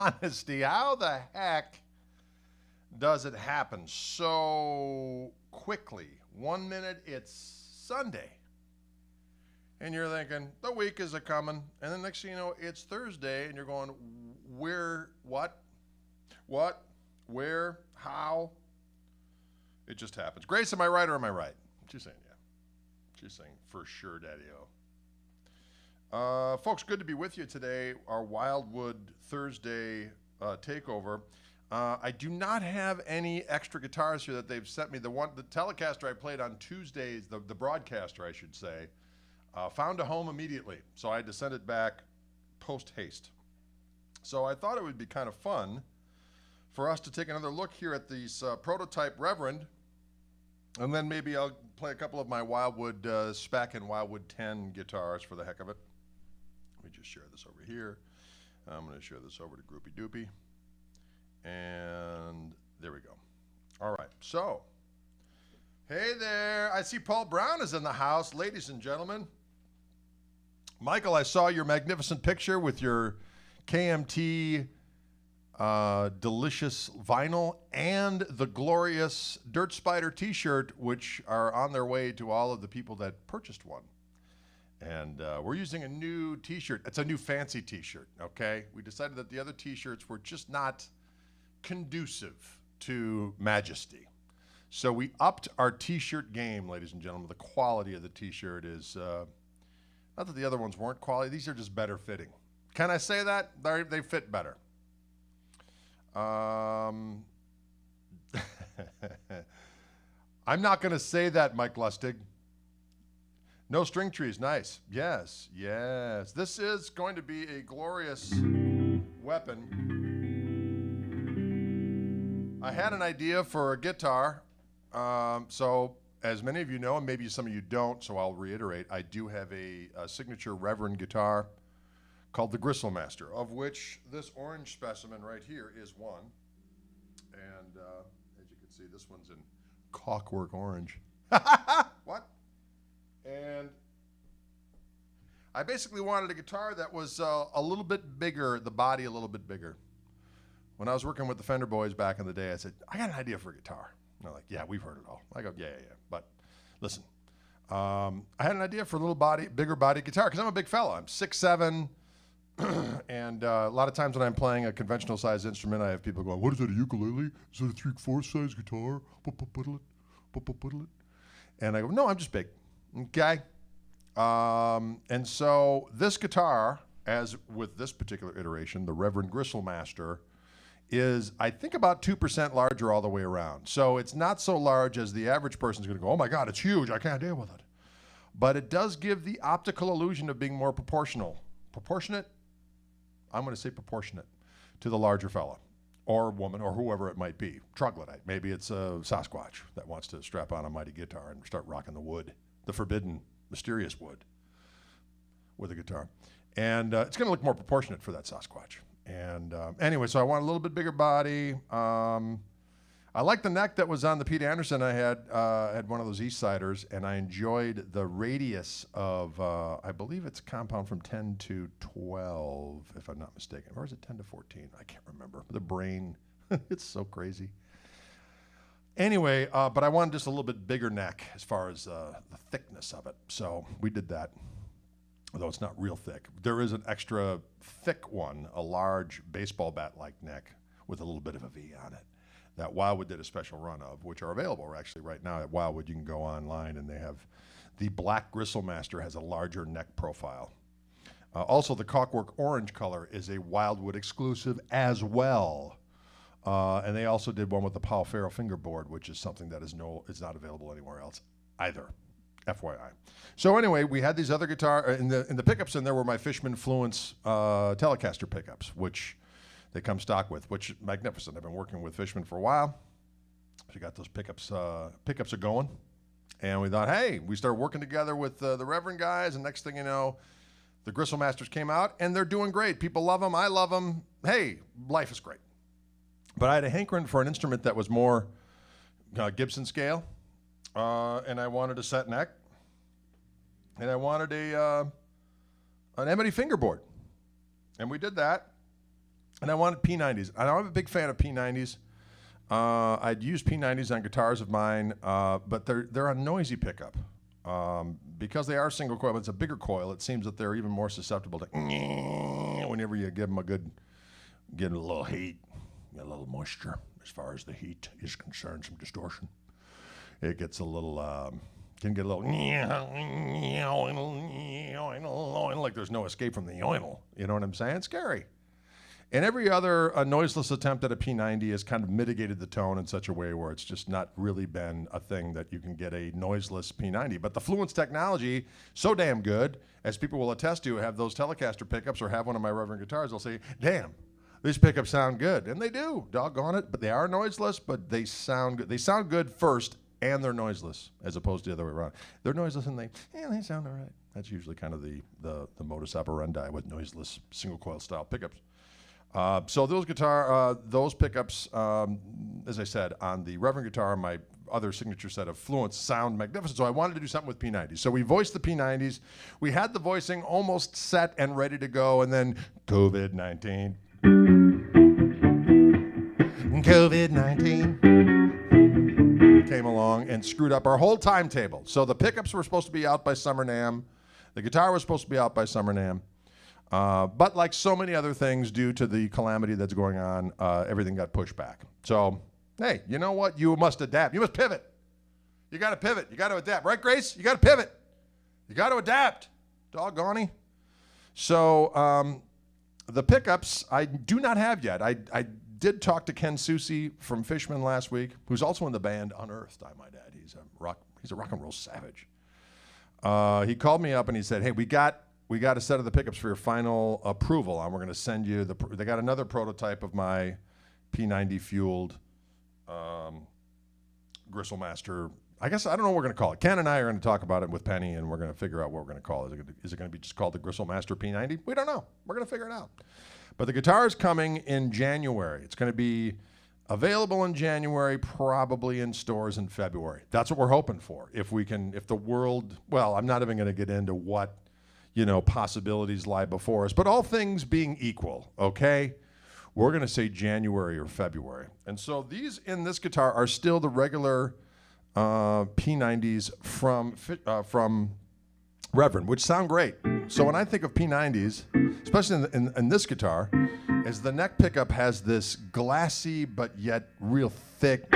honesty, how the heck does it happen so quickly? 1 minute it's Sunday, and you're thinking the week is a coming, and then next thing you know it's Thursday, and you're going, where, what, where, how? It just happens. Grace, am I right or am I right? She's saying yeah. She's saying for sure, Daddy-O. Folks, good to be with you today. Our Wildwood Thursday takeover. I do not have any extra guitars here that they've sent me. The Telecaster I played on Tuesdays, the broadcaster I should say, found a home immediately. So I had to send it back post haste. So I thought it would be kind of fun for us to take another look here at these prototype Reverend, and then maybe I'll play a couple of my Wildwood Spec and Wildwood 10 guitars for the heck of it. Let me just share this over here. I'm going to share this over to Groupie Doopie. And there we go. All right, so, hey there. I see Paul Brown is in the house, ladies and gentlemen. Michael, I saw your magnificent picture with your KMT delicious vinyl and the glorious Dirt Spider t-shirt, which are on their way to all of the people that purchased one. And we're using a new t-shirt. It's a new fancy t-shirt, okay? We decided that the other t-shirts were just not conducive to majesty. So we upped our t-shirt game, ladies and gentlemen. The quality of the t-shirt is, not that the other ones weren't quality, these are just better fitting. Can I say that? They fit better. I'm not going to say that, Mike Lustig. No string trees, nice. Yes, yes. This is going to be a glorious weapon. I had an idea for a guitar. So as many of you know, and maybe some of you don't, so I'll reiterate, I do have a signature Reverend guitar called the Gristlemanster, of which this orange specimen right here is one. And as you can see, this one's in Kochwork orange. What? And I basically wanted a guitar that was a little bit bigger, the body a little bit bigger. When I was working with the Fender boys back in the day, I said, I got an idea for a guitar. And they're like, yeah, we've heard it all. I go, yeah. But listen, I had an idea for a little body, bigger body guitar, because I'm a big fella. I'm 6'7", and a lot of times when I'm playing a conventional size instrument, I have people going, what is it, a ukulele? Is it a 3/4 size guitar? And I go, no, I'm just big. Okay. And so this guitar, as with this particular iteration, the Reverend Gristlemanster, is I think about 2% larger all the way around. So it's not so large as the average person's going to go, oh my God, it's huge, I can't deal with it. But it does give the optical illusion of being more proportional. Proportionate? I'm going to say proportionate to the larger fella or woman or whoever it might be. Troglodyte. Maybe it's a Sasquatch that wants to strap on a mighty guitar and start rocking the wood, the forbidden, mysterious wood with a guitar. And it's going to look more proportionate for that Sasquatch. And anyway, so I want a little bit bigger body. I like the neck that was on the Pete Anderson. I had one of those East Siders, and I enjoyed the radius of, I believe it's compound from 10 to 12, if I'm not mistaken. Or is it 10 to 14? I can't remember. The brain, it's so crazy. Anyway, but I wanted just a little bit bigger neck as far as the thickness of it. So we did that, although it's not real thick. There is an extra thick one, a large baseball bat-like neck with a little bit of a V on it, that Wildwood did a special run of, which are available actually right now at Wildwood. You can go online and they have the black Gristlemanster has a larger neck profile. Also, the Kochwork orange color is a Wildwood exclusive as well. And they also did one with the Paul Farrell fingerboard, which is something that is not available anywhere else either. FYI. So anyway, we had these other guitar in the pickups, and there were my Fishman Fluence Telecaster pickups, which they come stock with, which magnificent. I've been working with Fishman for a while. So got those pickups are going, and we thought, hey, we started working together with the Reverend guys, and next thing you know, the Gristlemasters came out, and they're doing great. People love them. I love them. Hey, life is great. But I had a hankering for an instrument that was more Gibson scale. And I wanted a set neck, and I wanted an ebony fingerboard, and we did that. And I wanted P90s. I'm a big fan of P90s. I'd use P90s on guitars of mine, but they're a noisy pickup. Because they are single coil, but it's a bigger coil, it seems that they're even more susceptible to whenever you give them give them a little heat, a little moisture as far as the heat is concerned, some distortion. It gets a little, can get a little, like there's no escape from the oil. You know what I'm saying? It's scary. And every other noiseless attempt at a P90 has kind of mitigated the tone in such a way where it's just not really been a thing that you can get a noiseless P90. But the Fluence technology, so damn good, as people will attest to, have those Telecaster pickups or have one of my Reverend guitars, they'll say, damn, these pickups sound good. And they do, doggone it. But they are noiseless, but they sound good. They sound good first, and they're noiseless, as opposed to the other way around. They're noiseless, and they sound all right. That's usually kind of the modus operandi with noiseless single-coil style pickups. So those pickups, as I said, on the Reverend guitar, my other signature set of Fluence sound magnificent. So I wanted to do something with P90s. So we voiced the P90s. We had the voicing almost set and ready to go, and then COVID-19. COVID-19 came along and screwed up our whole timetable. So the pickups were supposed to be out by Summer NAMM. The guitar was supposed to be out by Summer NAMM. But like so many other things, due to the calamity that's going on, everything got pushed back. So, hey, you know what? You must adapt. You must pivot. You got to pivot. You got to adapt. Right, Grace? You got to pivot. You got to adapt. Doggone. So the pickups I do not have yet. I did talk to Ken Susi from Fishman last week, who's also in the band Unearthed, I might add. He's a rock and roll savage. He called me up and he said, hey, we got a set of the pickups for your final approval, and we're going to send you they got another prototype of my P90 fueled Gristlemaster. I guess I don't know what we're going to call it. Ken and I are going to talk about it with Penny, and we're going to figure out what we're going to call it. Is it going to be just called the Gristlemaster P90? We don't know. We're going to figure it out. But the guitar is coming in January. It's going to be available in January, probably in stores in February. That's what we're hoping for. If the world, well, I'm not even going to get into what possibilities lie before us. But all things being equal, okay, we're going to say January or February. And so these in this guitar are still the regular P90s from Reverend, which sound great. So when I think of P90s, especially in this guitar, is the neck pickup has this glassy but yet real thick.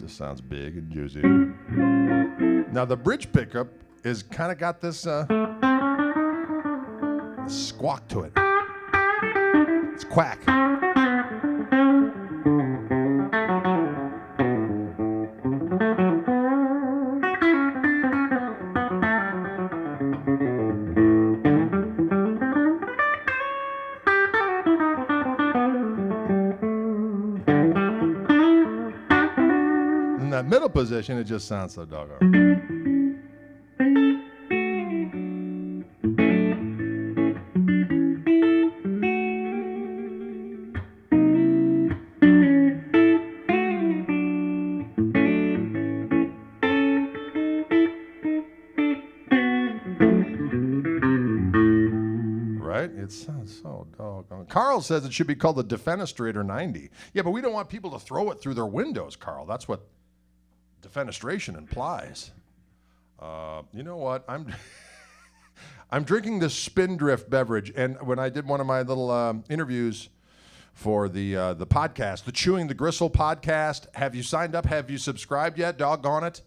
Sounds big and juicy. Now the bridge pickup is kind of got this squawk to it. It's quack. That middle position, it just sounds so doggone. Right? It sounds so doggone. Carl says it should be called the Defenestrator 90. Yeah, but we don't want people to throw it through their windows, Carl. That's what defenestration implies. You know what? I'm drinking this Spindrift beverage, and when I did one of my little interviews for the podcast, the Chewing the Gristle podcast, have you signed up? Have you subscribed yet? Doggone it.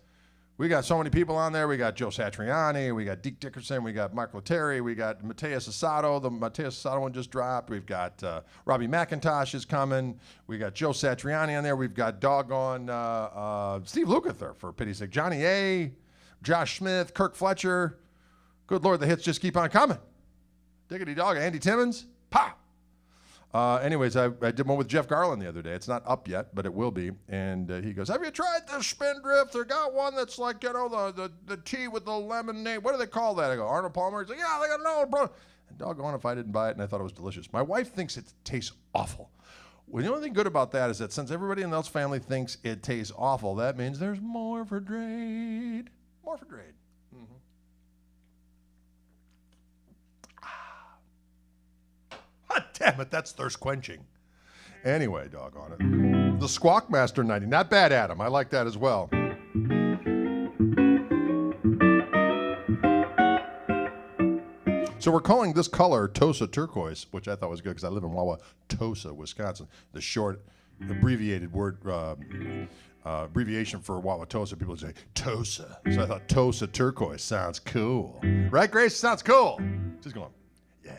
We got so many people on there. We got Joe Satriani, we got Deke Dickerson, we got Mark Lettieri, we got Mateus Asado. The Mateus Asado one just dropped. We've got Robbie McIntosh is coming. We got Joe Satriani on there. We've got doggone Steve Lukather, for pity's sake. Johnny A., Josh Smith, Kirk Fletcher. Good Lord, the hits just keep on coming. Diggity dog, Andy Timmons. Pa! Anyways, I did one with Jeff Garland the other day. It's not up yet, but it will be. And he goes, have you tried this Spindrift? They got one that's like, the tea with the lemonade. What do they call that? I go, Arnold Palmer? He's like, yeah, they got no, bro. And doggone if I didn't buy it, and I thought it was delicious. My wife thinks it tastes awful. Well, the only thing good about that is that since everybody in the family thinks it tastes awful, that means there's more for trade. More for trade. Mm-hmm. Ah, damn it, that's thirst quenching. Anyway, doggone it. The Squawkmaster 90. Not bad, Adam. I like that as well. So we're calling this color Tosa Turquoise, which I thought was good because I live in Wauwatosa, Wisconsin. The short, abbreviated word, abbreviation for Wauwatosa, people say Tosa. So I thought Tosa Turquoise sounds cool. Right, Grace? Sounds cool. Just going, yeah.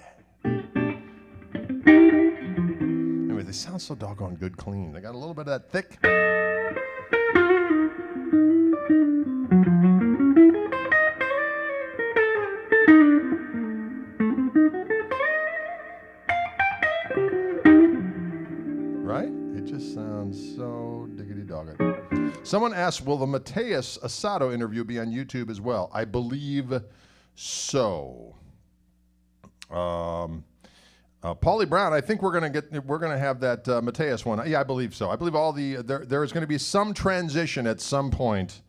Anyway, they sound so doggone good clean. They got a little bit of that thick. Sounds so diggity-dogged. Someone asked, will the Mateus Asado interview be on YouTube as well? I believe so. Paulie Brown, I think we're gonna have that Mateus one. Yeah, I believe so. I believe there is going to be some transition at some point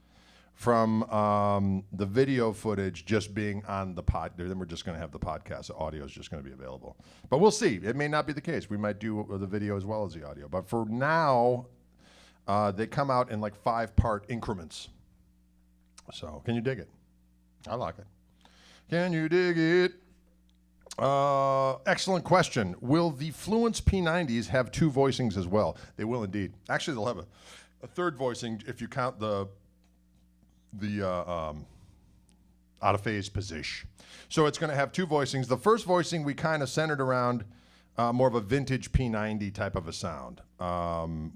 from the video footage just being on the pod. Then we're just going to have the podcast. The audio is just going to be available. But we'll see. It may not be the case. We might do the video as well as the audio. But for now, they come out in like 5-part increments. So can you dig it? I like it. Can you dig it? Excellent question. Will the Fluence P90s have 2 voicings as well? They will indeed. Actually, they'll have a third voicing if you count the out of phase position. So it's going to have 2 voicings. The first voicing we kind of centered around more of a vintage P90 type of a sound,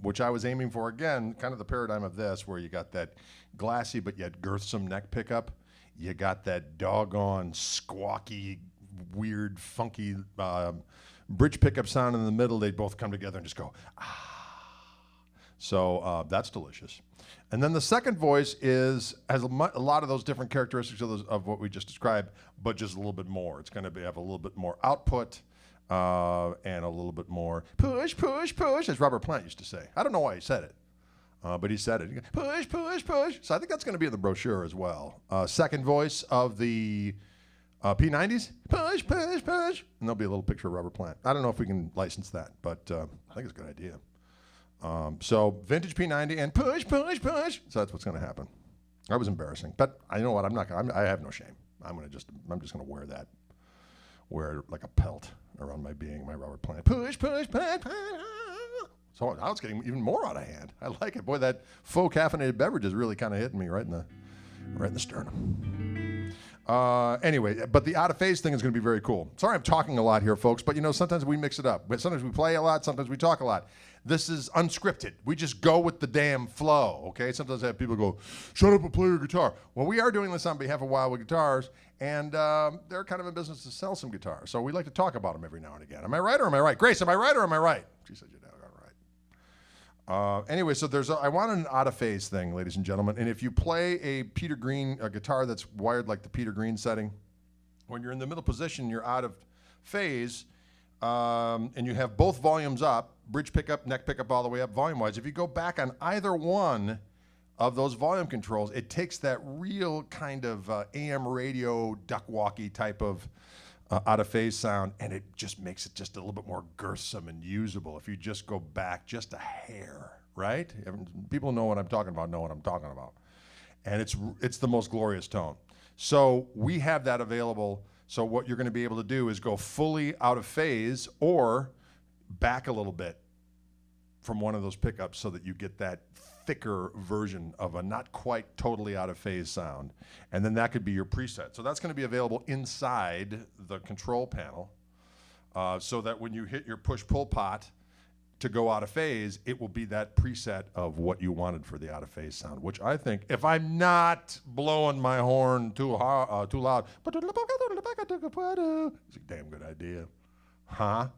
which I was aiming for, again, kind of the paradigm of this, where you got that glassy but yet girthsome neck pickup. You got that doggone squawky, weird, funky bridge pickup sound in the middle. They both come together and just go, ah. So that's delicious. And then the second voice has a lot of those different characteristics of what we just described, but just a little bit more. It's going to have a little bit more output and a little bit more push, push, push, as Robert Plant used to say. I don't know why he said it, but he said it. Push, push, push. So I think that's going to be in the brochure as well. Second voice of the P90s, push, push, push. And there'll be a little picture of Robert Plant. I don't know if we can license that, but I think it's a good idea. So vintage P90 and push, push, push. So that's what's going to happen. That was embarrassing, but I know what I have no shame. I'm just going to wear it like a pelt around my being, my Robert Plant. Push, push, push, push. So now it's getting even more out of hand. I like it. Boy, that faux caffeinated beverage is really kind of hitting me right in the sternum. Anyway, but the out of phase thing is going to be very cool. Sorry, I'm talking a lot here, folks, but sometimes we mix it up. But sometimes we play a lot, sometimes we talk a lot. This is unscripted. We just go with the damn flow, okay? Sometimes I have people go, shut up and play your guitar. Well, we are doing this on behalf of Wildwood Guitars, and they're kind of in business to sell some guitars. So we like to talk about them every now and again. Am I right or am I right? Grace, am I right or am I right? She said you're doggone right. Anyway, so I want an out of phase thing, ladies and gentlemen. And if you play a Peter Green, a guitar that's wired like the Peter Green setting, when you're in the middle position, you're out of phase, and you have both volumes up, bridge pickup, neck pickup all the way up volume-wise. If you go back on either one of those volume controls, it takes that real kind of AM radio duck-walky type of out-of-phase sound, and it just makes it just a little bit more girthsome and usable if you just go back just a hair, right? People know what I'm talking about, And it's the most glorious tone. So we have that available. So what you're going to be able to do is go fully out of phase or back a little bit from one of those pickups so that you get that thicker version of a not quite totally out of phase sound. And then that could be your preset. So that's going to be available inside the control panel so that when you hit your push-pull pot to go out of phase, it will be that preset of what you wanted for the out of phase sound, which I think, if I'm not blowing my horn too loud, it's a damn good idea. Huh?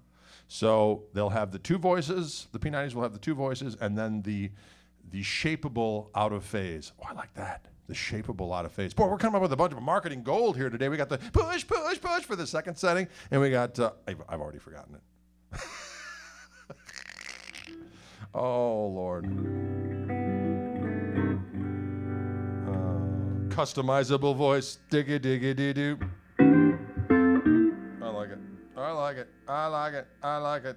So they'll have the two voices. The P90s will have the two voices, and then the shapeable out of phase. Oh, I like that. The shapeable out of phase. Boy, we're coming up with a bunch of marketing gold here today. We got the push, push, push for the second setting, and we got, I've already forgotten it. Oh, Lord. Customizable voice. Diggy, diggy, dee, doo. I like it. I like it. I like it. I like it.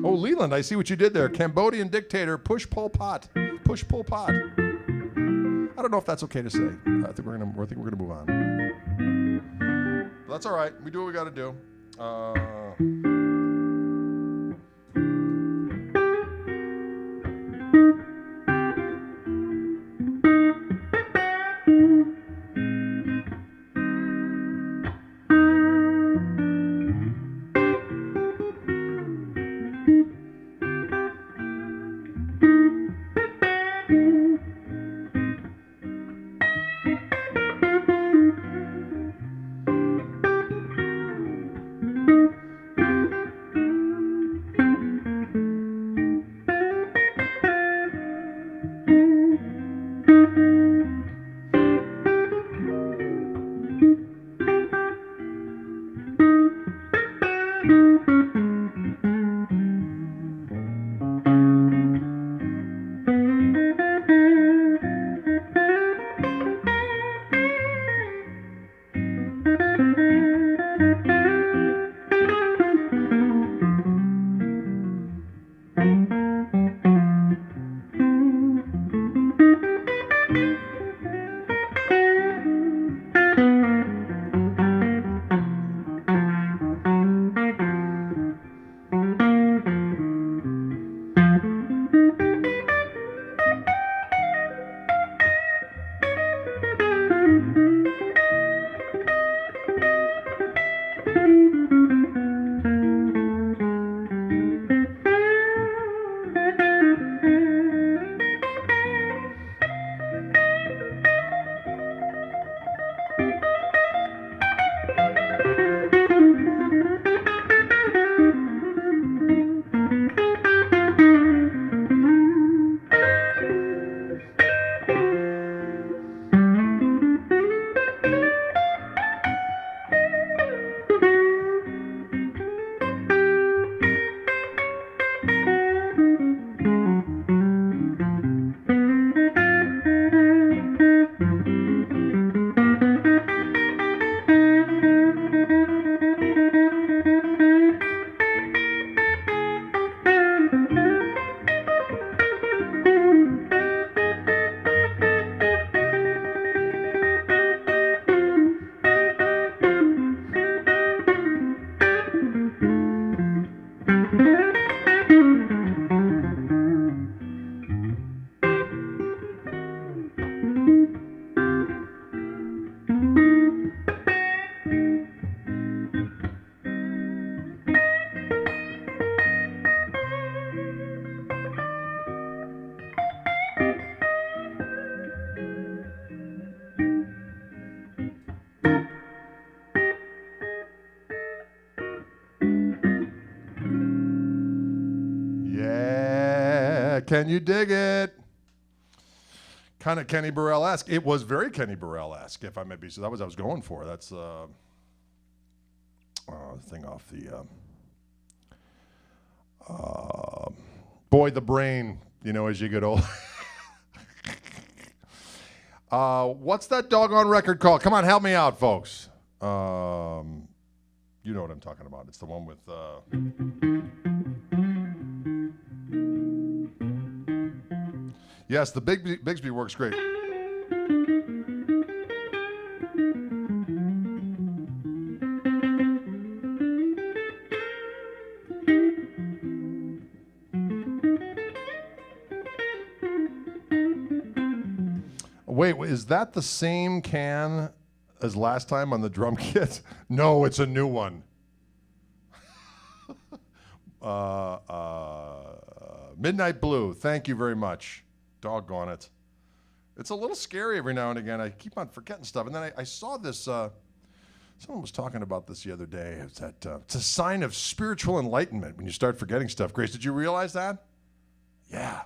Oh, Leland, I see what you did there. Cambodian dictator, push Pol Pot. Push Pol Pot. I don't know if that's okay to say. I think we're gonna move on. But that's all right. We do what we got to do. Can you dig it? Kind of Kenny Burrell-esque. It was very Kenny Burrell-esque, if I may be. So that was what I was going for. That's the thing off the Boy, the brain, you know, as you get old. What's that doggone record called? Come on, help me out, folks. You know what I'm talking about. It's the one with... Yes, the Bigsby works great. Wait, is that the same can as last time on the drum kit? No, it's a new one. Midnight Blue, thank you very much. Doggone it. It's a little scary every now and again. I keep on forgetting stuff. And then I saw this Someone was talking about this the other day. It's that it's a sign of spiritual enlightenment when you start forgetting stuff. Grace, did you realize that? Yeah.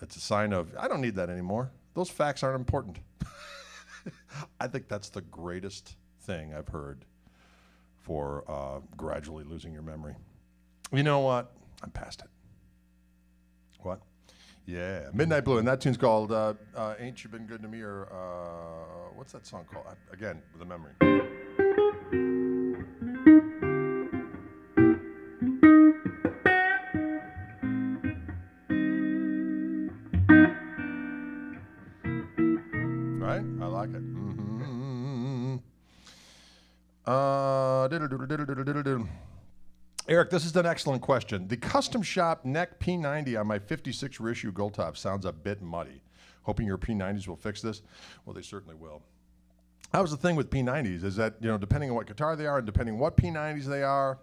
That's a sign of, I don't need that anymore. Those facts aren't important. I think that's the greatest thing I've heard for gradually losing your memory. You know what? I'm past it. What? Yeah, Midnight Blue, and that tune's called Ain't You Been Good to Me, or what's that song called? Again, with a memory. Right? I like it. Eric, this is an excellent question. The custom shop neck P90 on my 56 reissue Gold Top sounds a bit muddy. Hoping your P90s will fix this. Well, they certainly will. That was the thing with P90s, is that, you know, depending on what guitar they are and depending what P90s they are,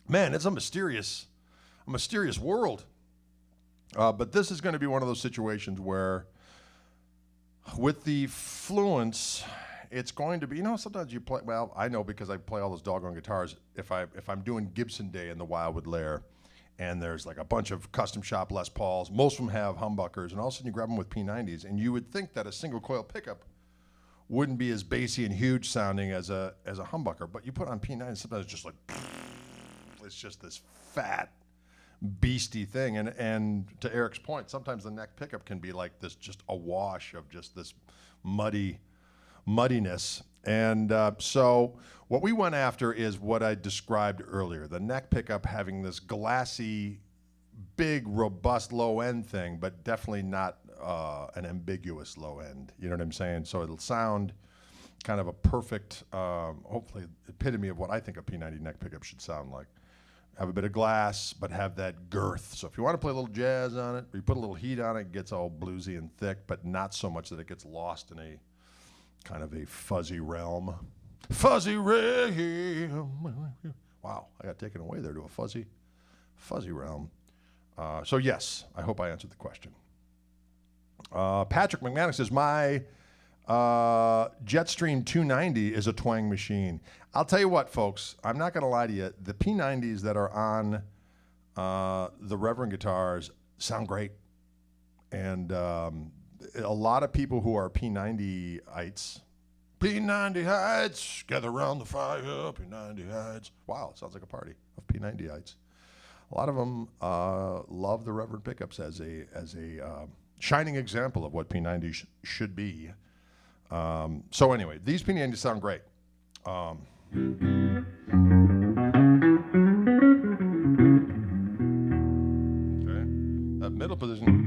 man, it's a mysterious world. But this is going to be one of those situations where with the Fluence, it's going to be, you know, sometimes you play, well, I know because I play all those doggone guitars, if I'm doing Gibson Day in the Wildwood Lair, and there's like a bunch of custom shop Les Pauls, most of them have humbuckers, and all of a sudden you grab them with P90s, and you would think that a single coil pickup wouldn't be as bassy and huge sounding as a humbucker, but you put on P90s, sometimes it's just like, it's just this fat, beastie thing, and to Eric's point, sometimes the neck pickup can be like this, just a wash of just this muddiness. And so what we went after is what I described earlier, the neck pickup having this glassy, big, robust low end thing, but definitely not an ambiguous low end. You know what I'm saying? So it'll sound kind of a perfect, hopefully, epitome of what I think a P90 neck pickup should sound like. Have a bit of glass, but have that girth. So if you want to play a little jazz on it, or you put a little heat on it, it gets all bluesy and thick, but not so much that it gets lost in a kind of a fuzzy realm. Fuzzy realm. Wow, I got taken away there to a fuzzy realm. So yes, I hope I answered the question. Patrick McManus says, my Jetstream 290 is a twang machine. I'll tell you what, folks, I'm not going to lie to you. The P90s that are on the Reverend guitars sound great. And a lot of people who are P90ites, gather around the fire, P90ites. Wow, sounds like a party of P90ites. A lot of them love the Reverend pickups as a shining example of what P90s should be. So anyway, these P90s sound great. Okay, that middle position.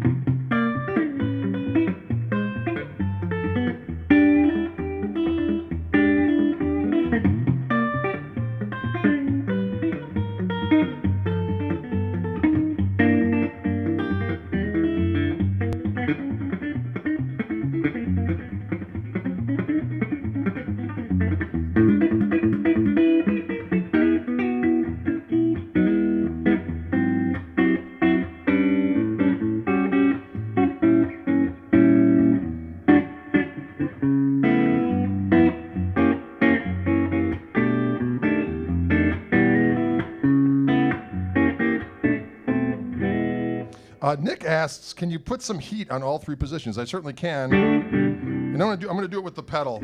Nick asks, can you put some heat on all three positions? I certainly can. And I'm going to do it with the pedal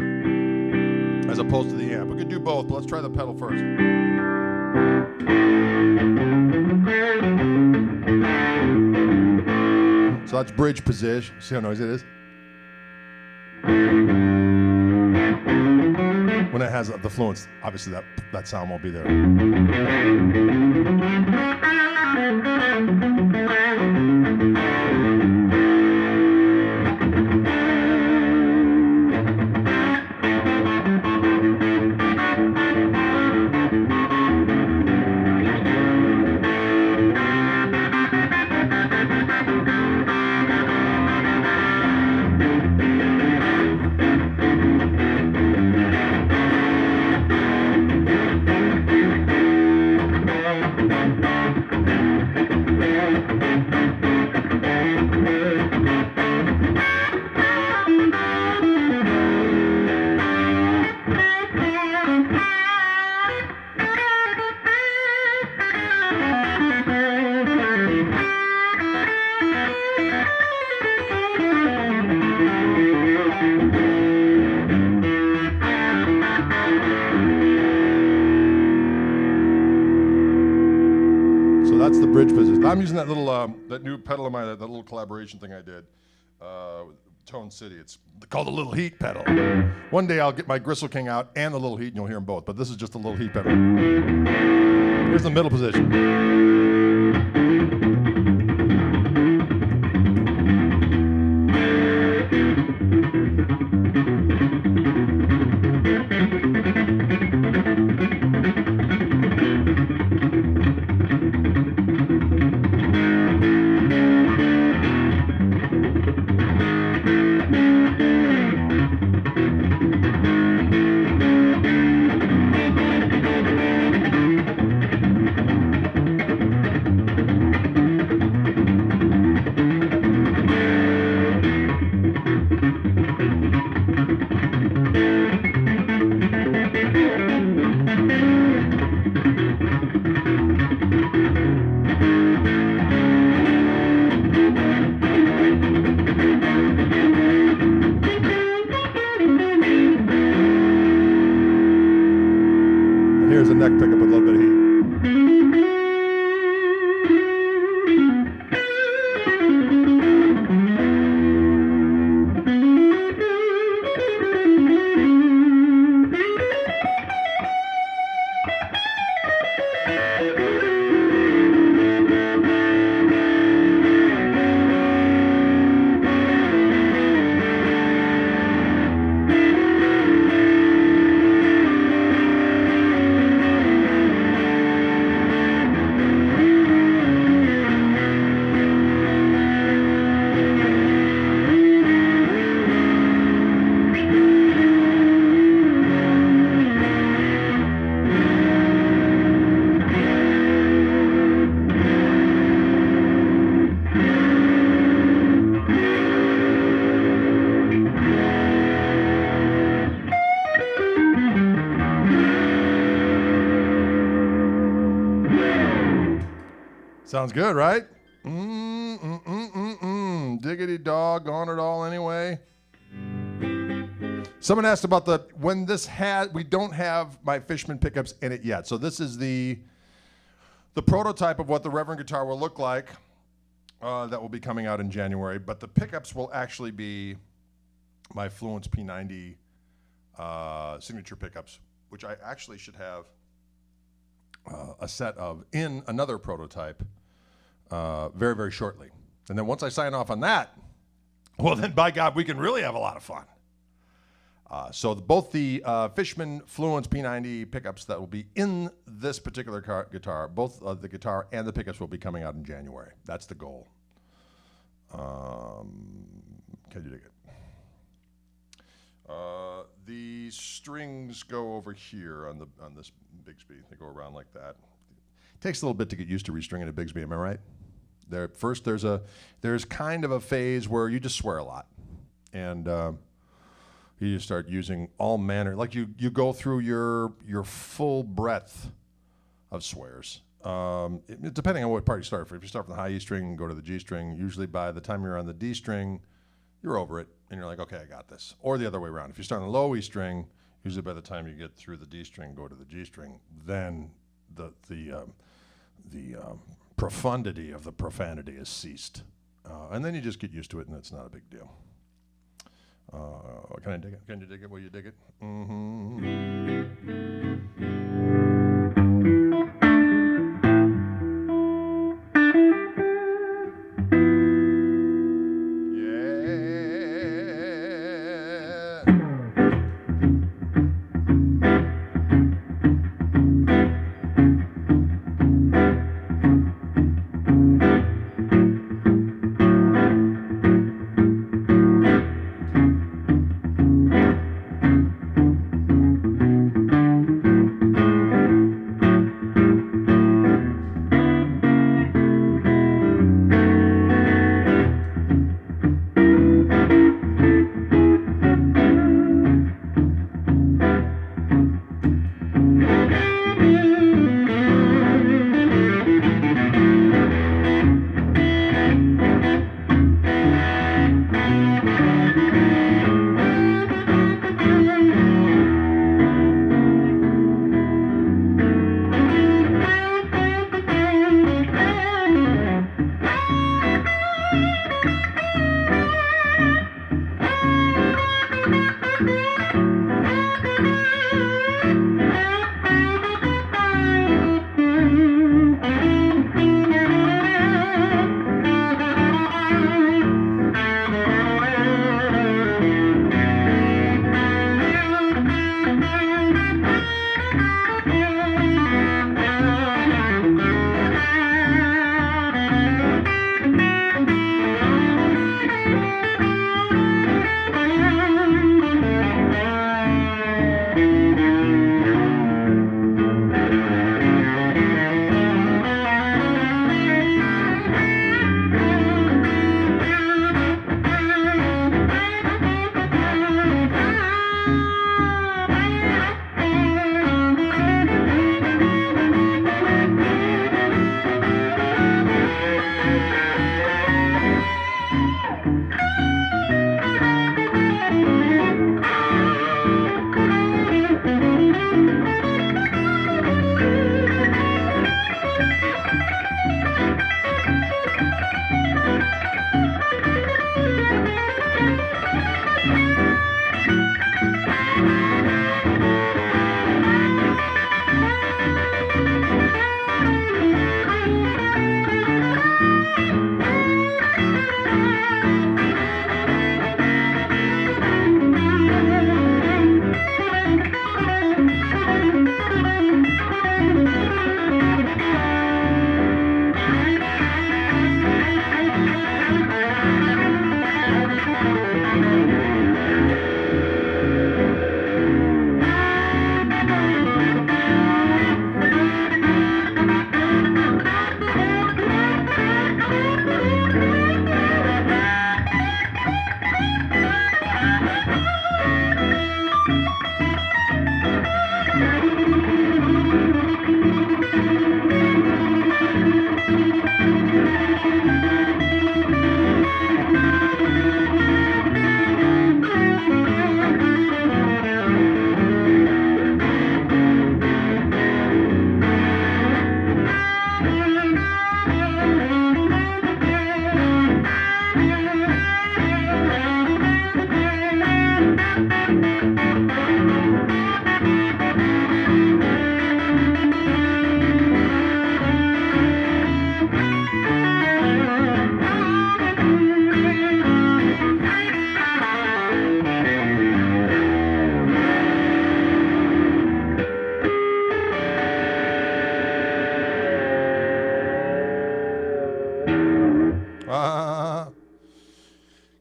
as opposed to the amp. We could do both, but let's try the pedal first. So that's bridge position. See how noisy it is? When it has the Fluence, obviously that sound won't be there. I'm using that little that new pedal of mine, that little collaboration thing I did with Tone City. It's called the Little Heat pedal. One day I'll get my Gristle King out and the Little Heat, and you'll hear them both. But this is just a Little Heat pedal. Here's the middle position. Here's a neck pickup with a little bit of heat. Sounds good, right? Diggity doggone it all anyway. Someone asked about we don't have my Fishman pickups in it yet. So this is the prototype of what the Reverend guitar will look like that will be coming out in January. But the pickups will actually be my Fluence P90 signature pickups, which I actually should have a set of in another prototype very, very shortly. And then once I sign off on that, well, then by God, we can really have a lot of fun. So both the Fishman Fluence P90 pickups that will be in this particular guitar, both the guitar and the pickups will be coming out in January. That's the goal. Can you dig it? The strings go over here on this Bigsby. They go around like that. It takes a little bit to get used to restringing a Bigsby. Am I right? First, there's kind of a phase where you just swear a lot, and you just start using all manner. Like you go through your full breadth of swears. Depending on what part you start from. If you start from the high E string and go to the G string, usually by the time you're on the D string, you're over it, and you're like, okay, I got this. Or the other way around. If you start on the low E string, usually by the time you get through the D string, go to the G string, then the profundity of the profanity has ceased. And then you just get used to it, and it's not a big deal. Can I dig it? Can you dig it? Will you dig it?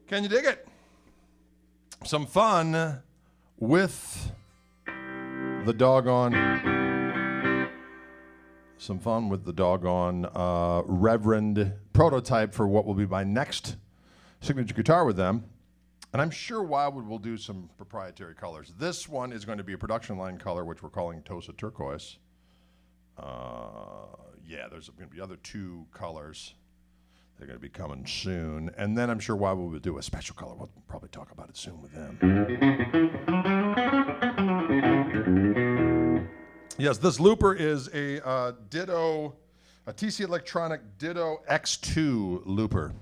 Can you dig it? Some fun with the doggone Reverend prototype for what will be my next signature guitar with them. And I'm sure Wildwood will do some proprietary colors. This one is going to be a production line color, which we're calling Tosa Turquoise. Yeah, there's going to be other two colors. They're going to be coming soon. And then I'm sure Wildwood will do a special color. We'll probably talk about it soon with them. Yes, this looper is a Ditto, a TC Electronic Ditto X2 looper.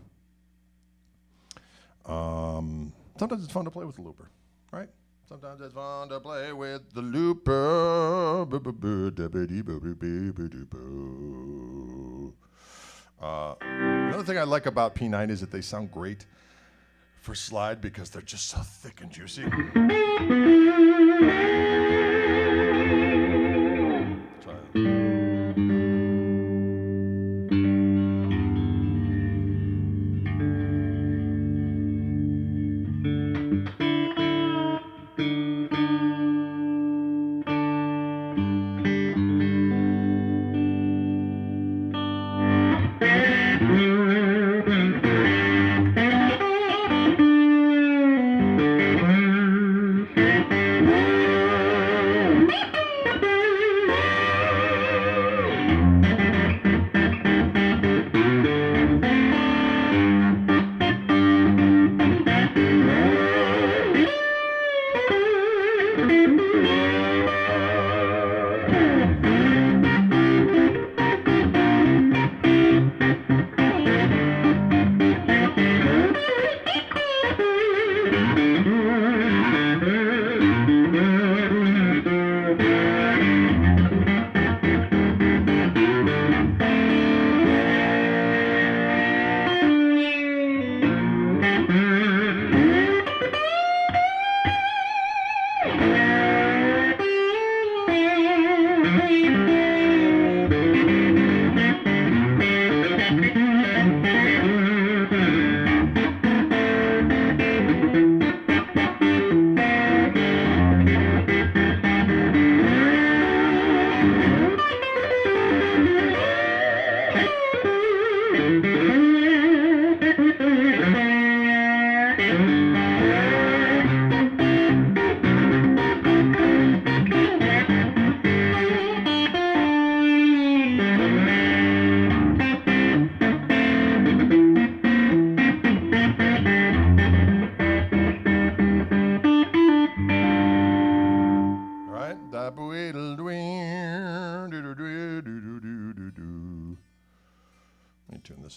Sometimes it's fun to play with the looper, right? Sometimes it's fun to play with the looper. Another thing I like about P90 is that they sound great for slide because they're just so thick and juicy.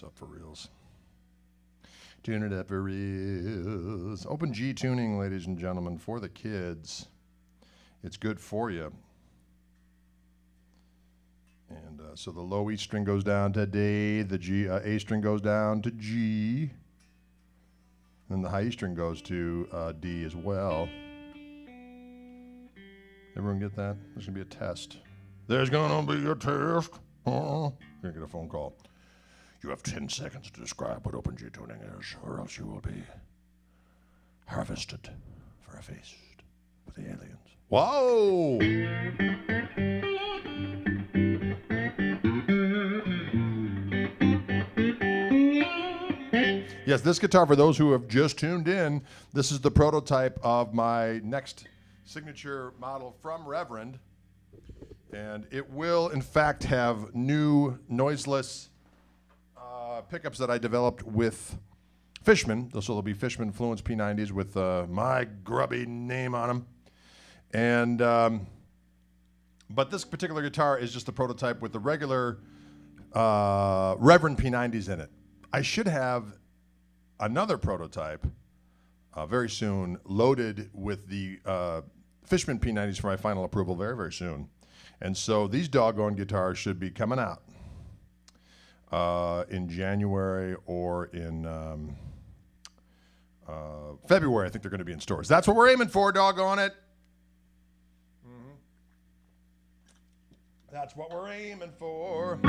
Up for reals. Tune it up for reals. Open G tuning, ladies and gentlemen, for the kids. It's good for you. And so the low E string goes down to D, the G, A string goes down to G, and the high E string goes to D as well. Everyone get that? There's going to be a test. There's going to be a test. You're going to get a phone call. You have 10 seconds to describe what open G tuning is, or else you will be harvested for a feast with the aliens. Whoa! Yes, this guitar, for those who have just tuned in, this is the prototype of my next signature model from Reverend. And it will, in fact, have new noiseless pickups that I developed with Fishman. So there'll be Fishman Fluence P90s with my grubby name on them. And but this particular guitar is just a prototype with the regular Reverend P90s in it. I should have another prototype very soon, loaded with the Fishman P90s for my final approval very, very soon. And so these doggone guitars should be coming out in January or in February. I think they're going to be in stores. That's what we're aiming for, doggone it. That's what we're aiming for.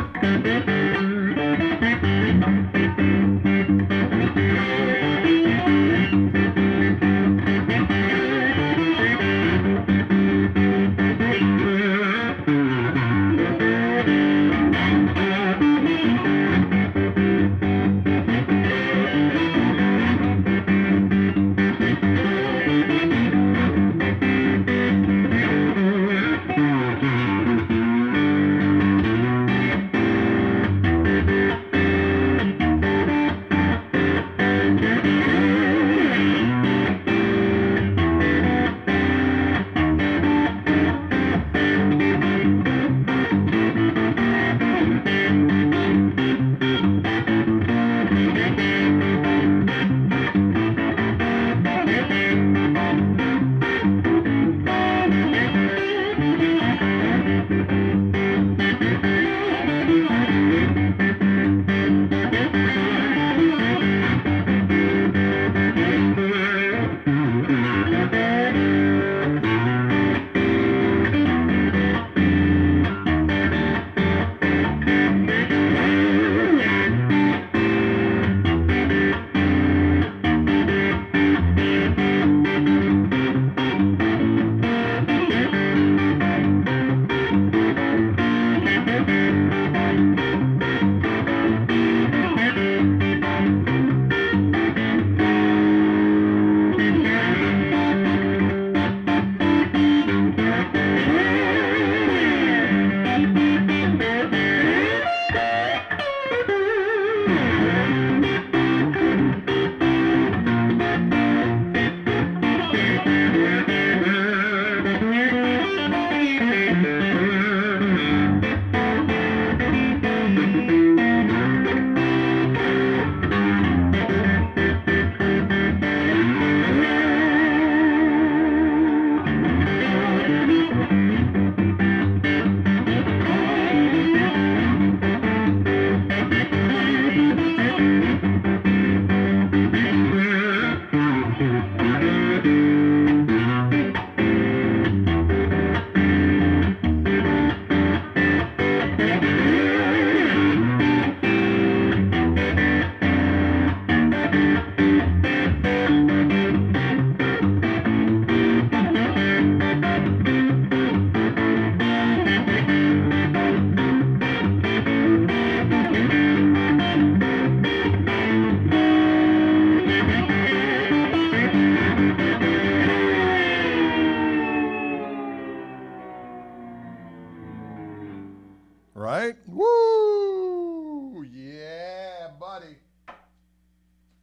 Right? Woo! Yeah, buddy.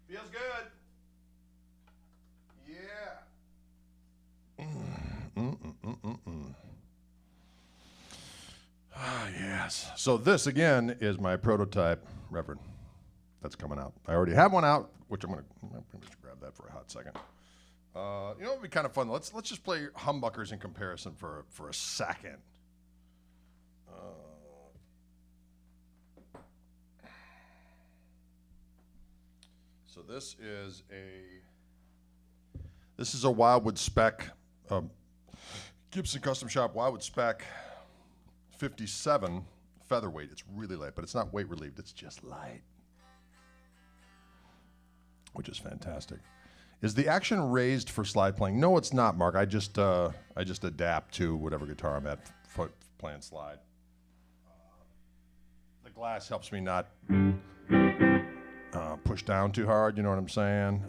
Feels good. Yeah. Ah, yes. So this, again, is my prototype Reverend that's coming out. I already have one out, which I'm going to just grab that for a hot second. You know, it would be kind of fun. Let's just play humbuckers in comparison for a second. So this is a Wildwood spec, Gibson Custom Shop Wildwood spec 57 featherweight. It's really light, but it's not weight relieved. It's just light, which is fantastic. Is the action raised for slide playing? No, it's not, Mark. I just adapt to whatever guitar I'm at playing slide. The glass helps me not push down too hard, you know what I'm saying?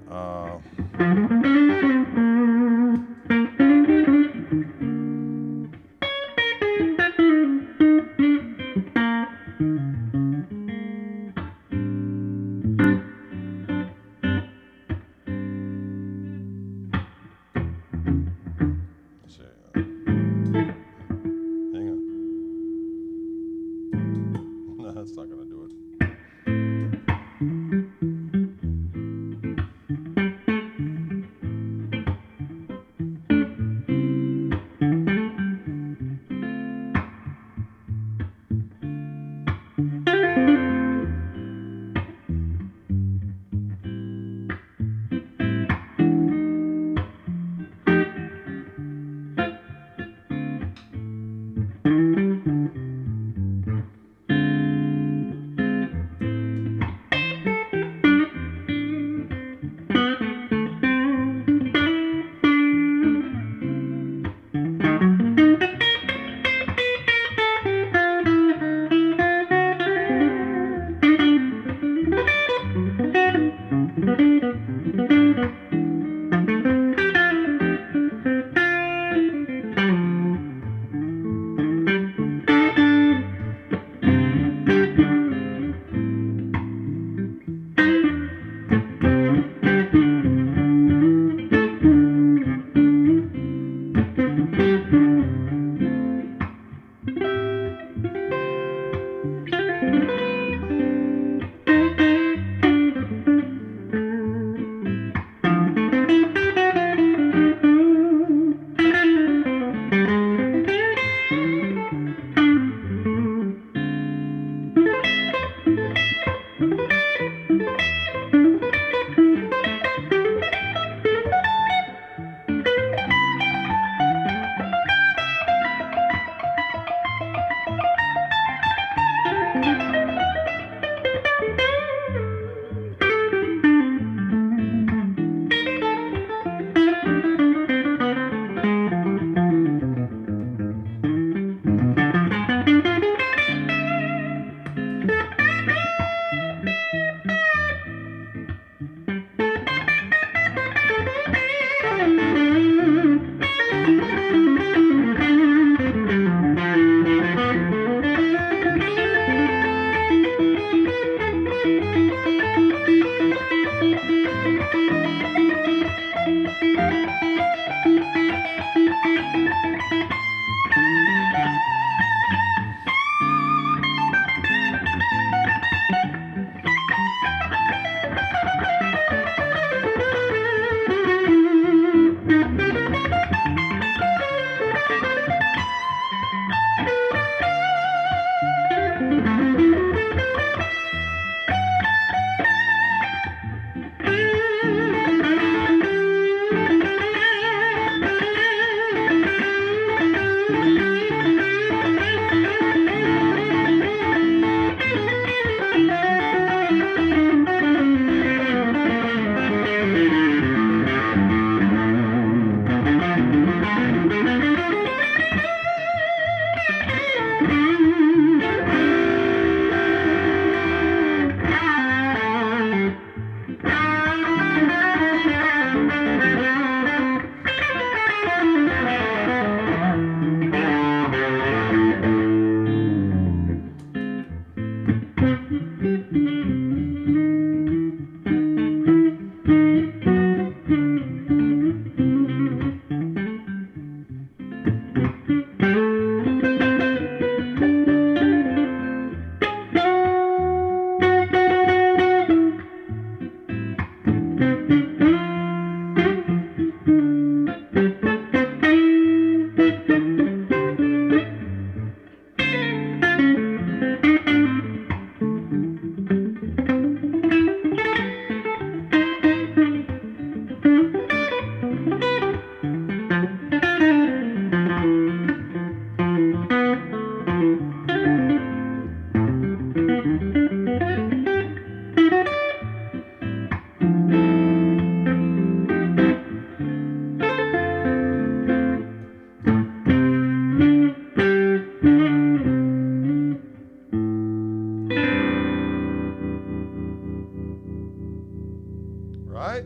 Right?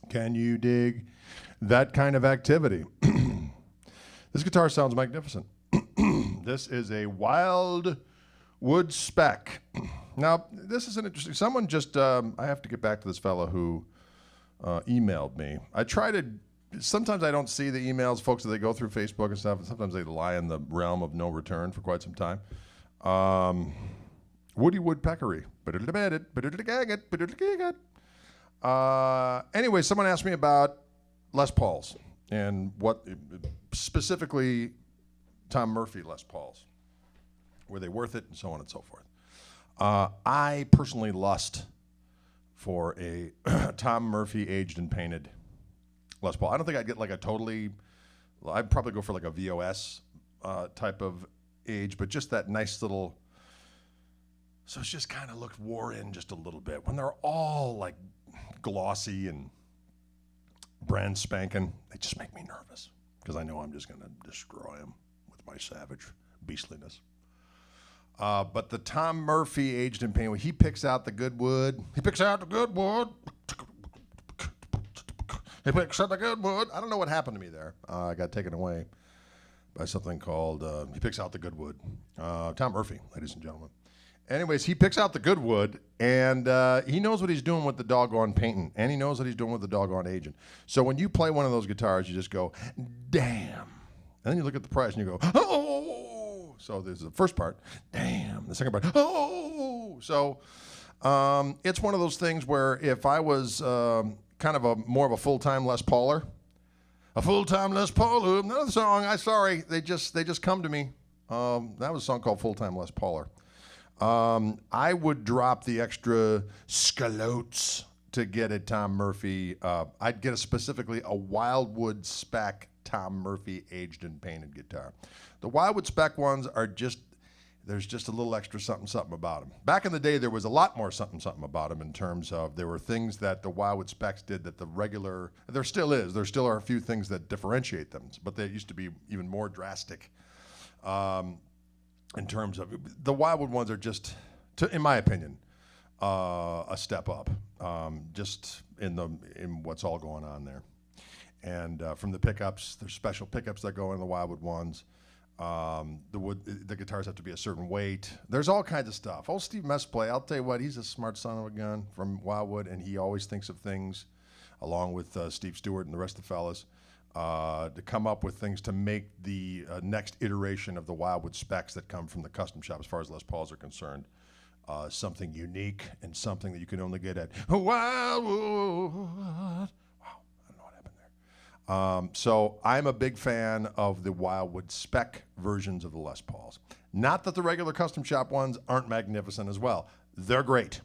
Can you dig that kind of activity? This guitar sounds magnificent. This is a Wildwood spec. Now, this is an interesting, someone just, I have to get back to this fellow who emailed me. I try to, sometimes I don't see the emails, folks, that they go through Facebook and stuff, and sometimes they lie in the realm of no return for quite some time. Woody Woodpeckery. Anyway, someone asked me about Les Pauls and what, specifically Tom Murphy Les Pauls. Were they worth it, and so on and so forth. I personally lust for a Tom Murphy aged and painted Les Paul. I don't think I'd get like a totally, I'd probably go for like a VOS type of age, but just that nice little, so it's just kind of looked wore in just a little bit. When they're all like glossy and brand spanking, they just make me nervous because I know I'm just going to destroy them with my savage beastliness. But the Tom Murphy aged and painted, he picks out the good wood. He picks out the good wood. He picks out the good wood. I don't know what happened to me there. I got taken away by something called, he picks out the good wood. Tom Murphy, ladies and gentlemen. Anyways, he picks out the good wood, and he knows what he's doing with the doggone painting, and he knows what he's doing with the doggone aging. So when you play one of those guitars, you just go, damn. And then you look at the price, and you go, oh. So there's the first part, damn. The second part, oh. So it's one of those things where if I was kind of more of a full-time Les Pauler, a full-time Les Pauler, another song, they just come to me. That was a song called Full-Time Les Pauler. I would drop the extra scalotes to get a Tom Murphy. I'd get specifically a Wildwood spec Tom Murphy aged and painted guitar. The Wildwood spec ones are just, there's just a little extra something about them. Back in the day, there was a lot more something about them in terms of there were things that the Wildwood specs did that the regular, there still are a few things that differentiate them, but they used to be even more drastic. In terms of the Wildwood ones are just, in my opinion, a step up, just in what's all going on there. And from the pickups, there's special pickups that go in the Wildwood ones. The guitars have to be a certain weight. There's all kinds of stuff. Old Steve Messplay, I'll tell you what, he's a smart son of a gun from Wildwood, and he always thinks of things, along with Steve Stewart and the rest of the fellas, to come up with things to make the next iteration of the Wildwood specs that come from the custom shop, as far as Les Pauls are concerned, something unique and something that you can only get at Wildwood. Wow, I don't know what happened there. So I'm a big fan of the Wildwood spec versions of the Les Pauls. Not that the regular custom shop ones aren't magnificent as well. They're great.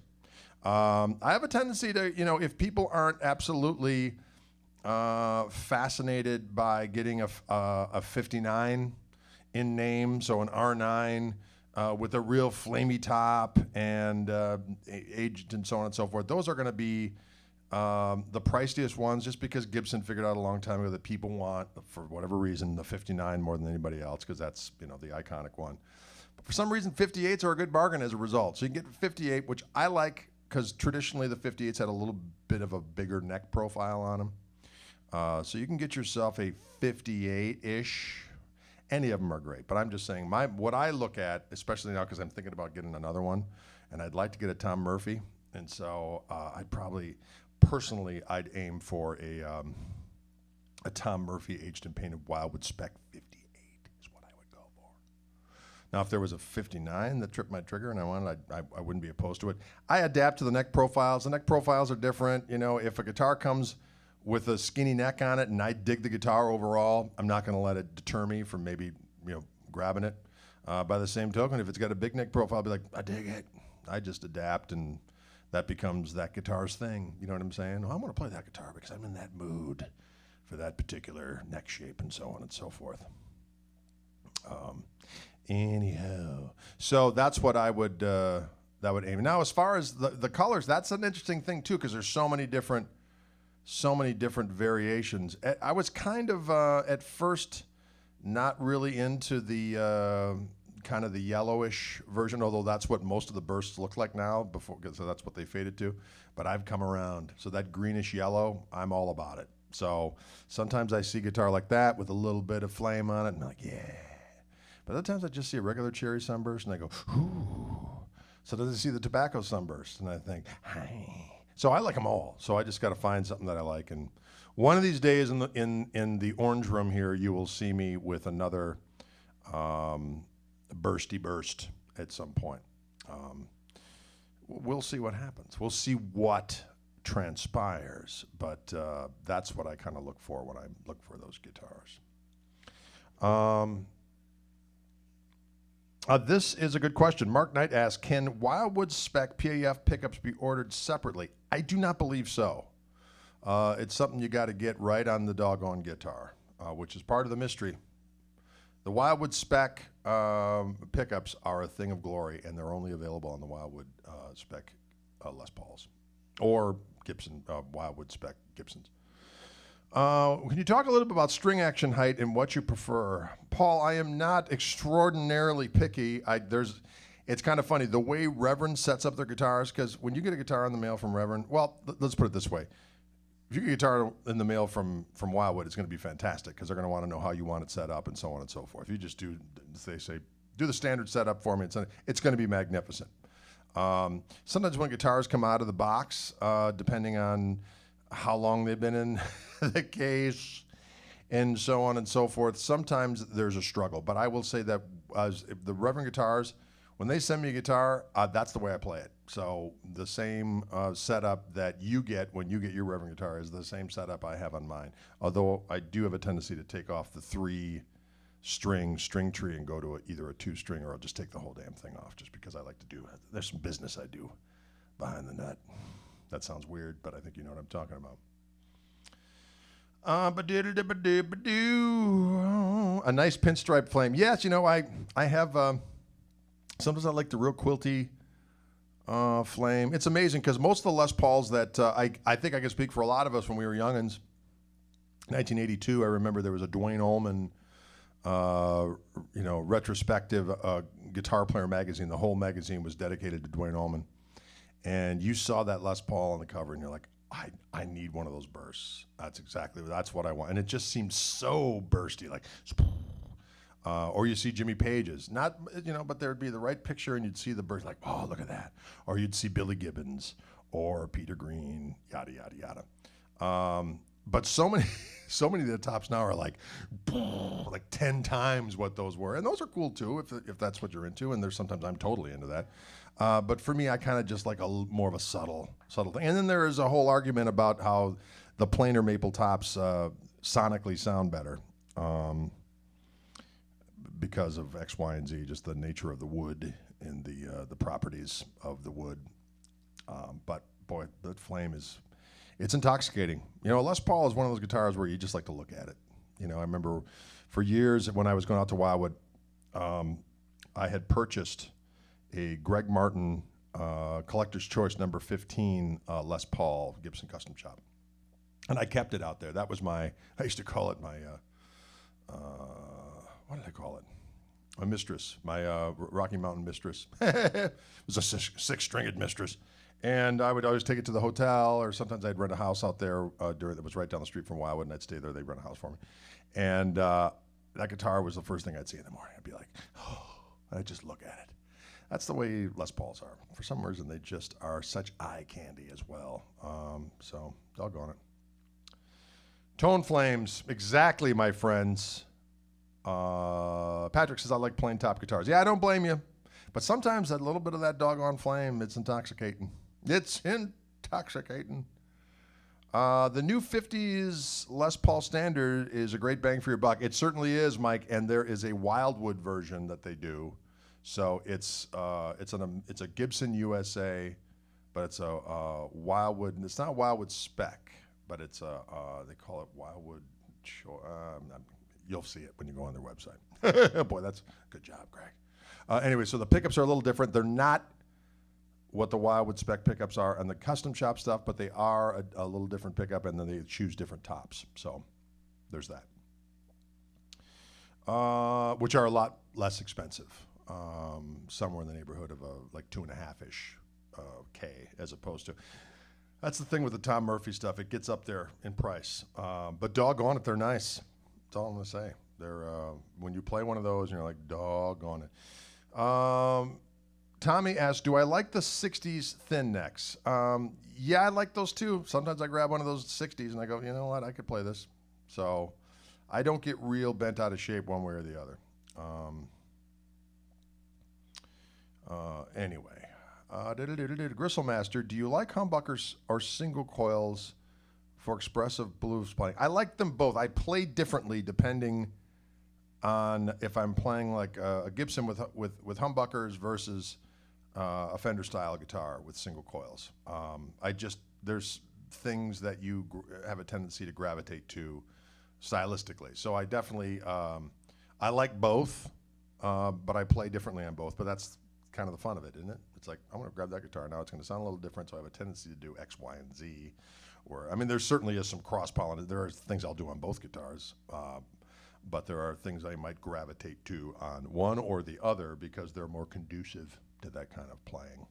I have a tendency to, if people aren't absolutely fascinated by getting a 59 in name, so an R9 with a real flamey top and aged and so on and so forth. Those are going to be the priciest ones, just because Gibson figured out a long time ago that people want, for whatever reason, the 59 more than anybody else, because that's the iconic one. But for some reason, 58s are a good bargain as a result. So you can get 58, which I like, because traditionally the 58s had a little bit of a bigger neck profile on them. So you can get yourself a 58-ish. Any of them are great, but I'm just saying what I look at, especially now because I'm thinking about getting another one, and I'd like to get a Tom Murphy, and so I'd aim for A Tom Murphy aged and painted Wildwood Spec 58 is what I would go for. Now, if there was a 59 that tripped my trigger and I wanted, I wouldn't be opposed to it. I adapt to the neck profiles. The neck profiles are different. You know, if a guitar comes with a skinny neck on it and I dig the guitar overall, I'm not going to let it deter me from maybe, you know, grabbing it. By the same token, if it's got a big neck profile, I'll be like, I dig it. I just adapt, and that becomes that guitar's thing. You know what I'm saying? Oh, I want to play that guitar because I'm in that mood for that particular neck shape and so on and so forth. Anyhow, so that's what I would aim. Now, as far as the colors, that's an interesting thing too, because there's so many different variations. I was kind of at first not really into the kind of the yellowish version, although that's what most of the bursts look like now. So that's what they faded to. But I've come around. So that greenish yellow, I'm all about it. So sometimes I see a guitar like that with a little bit of flame on it, and I'm like, yeah. But other times I just see a regular cherry sunburst, and I go, ooh. Sometimes I see the tobacco sunburst, and I think, hi. So I like them all. So I just got to find something that I like. And one of these days in the orange room here, you will see me with another bursty burst at some point. We'll see what happens. We'll see what transpires. But that's what I kind of look for when I look for those guitars. This is a good question. Mark Knight asks, can Wildwood Spec PAF pickups be ordered separately? I do not believe so. It's something you got to get right on the doggone guitar, which is part of the mystery. The Wildwood Spec pickups are a thing of glory, and they're only available on the Wildwood Spec Les Pauls or Gibson Wildwood Spec Gibsons. Can you talk a little bit about string action height and what you prefer? Paul, I am not extraordinarily picky. It's kind of funny, the way Reverend sets up their guitars, because when you get a guitar in the mail from Reverend, well, let's put it this way. If you get a guitar in the mail from Wildwood, it's going to be fantastic, because they're going to want to know how you want it set up and so on and so forth. If you just do the standard setup for me, it's going to be magnificent. Sometimes when guitars come out of the box, depending on how long they've been in the case and so on and so forth, sometimes there's a struggle. But I will say that the Reverend guitars, when they send me a guitar, that's the way I play it. So the same setup that you get when you get your Reverend guitar is the same setup I have on mine. Although I do have a tendency to take off the 3-string tree and go to either a 2-string, or I'll just take the whole damn thing off, just because I like to do. There's some business I do behind the nut. That sounds weird, but I think you know what I'm talking about. A nice pinstripe flame. Yes, you know, I have, sometimes I like the real quilty flame. It's amazing, because most of the Les Pauls that I think I can speak for a lot of us when we were youngins. 1982, I remember there was a Dwayne Allman, retrospective guitar player magazine. The whole magazine was dedicated to Dwayne Allman. And you saw that Les Paul on the cover, and you're like, I need one of those bursts. That's what I want. And it just seems so bursty, like, or you see Jimmy Page's, but there'd be the right picture, and you'd see the burst, like, oh, look at that. Or you'd see Billy Gibbons or Peter Green, yada yada yada. But so many of the tops now are like 10 times what those were, and those are cool too if that's what you're into. And there's sometimes I'm totally into that. But for me, I kind of just like more of a subtle thing. And then there is a whole argument about how the plainer maple tops sonically sound better because of X, Y, and Z, just the nature of the wood and the properties of the wood. But boy, that flame it's intoxicating. You know, Les Paul is one of those guitars where you just like to look at it. You know, I remember for years when I was going out to Wildwood, I had purchased a Greg Martin Collector's Choice number 15 Les Paul Gibson Custom Shop. And I kept it out there. That was I used to call it my, what did I call it? My mistress, my Rocky Mountain mistress. It was a six-stringed mistress. And I would always take it to the hotel, or sometimes I'd rent a house out there that was right down the street from Wildwood, and I'd stay there. They'd rent a house for me. And that guitar was the first thing I'd see in the morning. I'd be like, oh, I'd just look at it. That's the way Les Pauls are. For some reason, they just are such eye candy as well. So, doggone it. Tone Flames, exactly, my friends. Patrick says, I like plain top guitars. Yeah, I don't blame you. But sometimes that little bit of that doggone flame, it's intoxicating. It's intoxicating. The new 50s Les Paul Standard is a great bang for your buck. It certainly is, Mike, and there is a Wildwood version that they do. So it's a Gibson USA, but it's a Wildwood. It's not a Wildwood spec, but it's a they call it Wildwood. You'll see it when you go on their website. Boy, that's good job, Greg. Anyway, so the pickups are a little different. They're not what the Wildwood spec pickups are and the custom shop stuff, but they are a little different pickup, and then they choose different tops. So there's that, which are a lot less expensive, somewhere in the neighborhood of like 2.5-ish K, as opposed to. That's the thing with the Tom Murphy stuff. It gets up there in price, but doggone it, they're nice. That's all I'm gonna say. They're when you play one of those, and you're like, doggone it. Tommy asked, do I like the 60s thin necks? Yeah, I like those too. Sometimes I grab one of those 60s and I go, you know what, I could play this. So I don't get real bent out of shape one way or the other. Anyway, Gristlemaster, do you like humbuckers or single coils for expressive blues playing? I like them both. I play differently depending on if I'm playing like a Gibson with humbuckers versus a Fender style guitar with single coils. There's things that you have a tendency to gravitate to stylistically. So I definitely, I like both, but I play differently on both. But that's kind of the fun of it, isn't it? It's like, I'm gonna grab that guitar, now it's gonna sound a little different, so I have a tendency to do X, Y, and Z. Or, I mean, there certainly is some cross-pollination. There are things I'll do on both guitars, but there are things I might gravitate to on one or the other because they're more conducive to that kind of playing.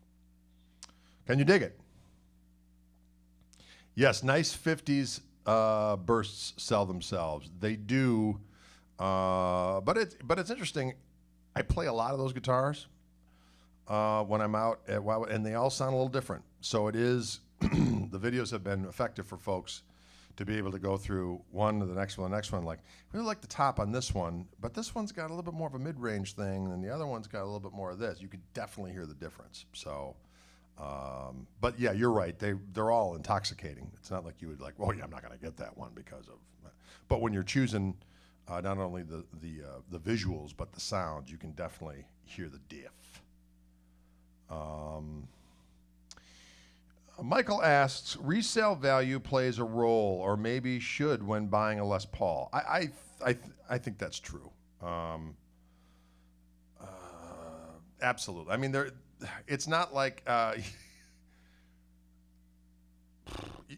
Can you dig it? Yes, nice 50s bursts sell themselves. They do, but it's interesting. I play a lot of those guitars when I'm out at Wildwood, and they all sound a little different. So it is, the videos have been effective for folks to be able to go through one to the next one, like, I really like the top on this one, but this one's got a little bit more of a mid-range thing, and the other one's got a little bit more of this. You could definitely hear the difference. So, but yeah, you're right. They're all intoxicating. It's not like you would like, well, yeah, I'm not going to get that one because of. But when you're choosing not only the visuals but the sounds, you can definitely hear the diff. Michael asks, resale value plays a role, or maybe should, when buying a Les Paul. I think that's true. Absolutely. I mean, it's not like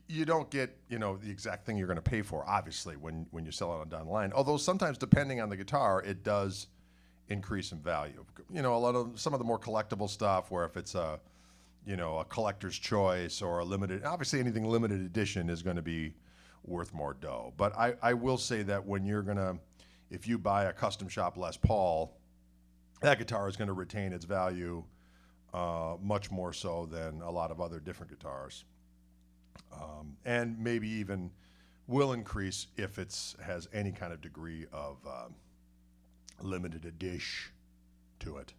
you don't get the exact thing you're going to pay for. Obviously, when you sell it down the line. Although sometimes, depending on the guitar, it does increase in value. Some of the more collectible stuff, where if it's a collector's choice or a limited, obviously anything limited edition is going to be worth more dough. But I will say that if you buy a custom shop Les Paul, that guitar is going to retain its value much more so than a lot of other different guitars. And maybe even will increase if it has any kind of degree of limited edition to it.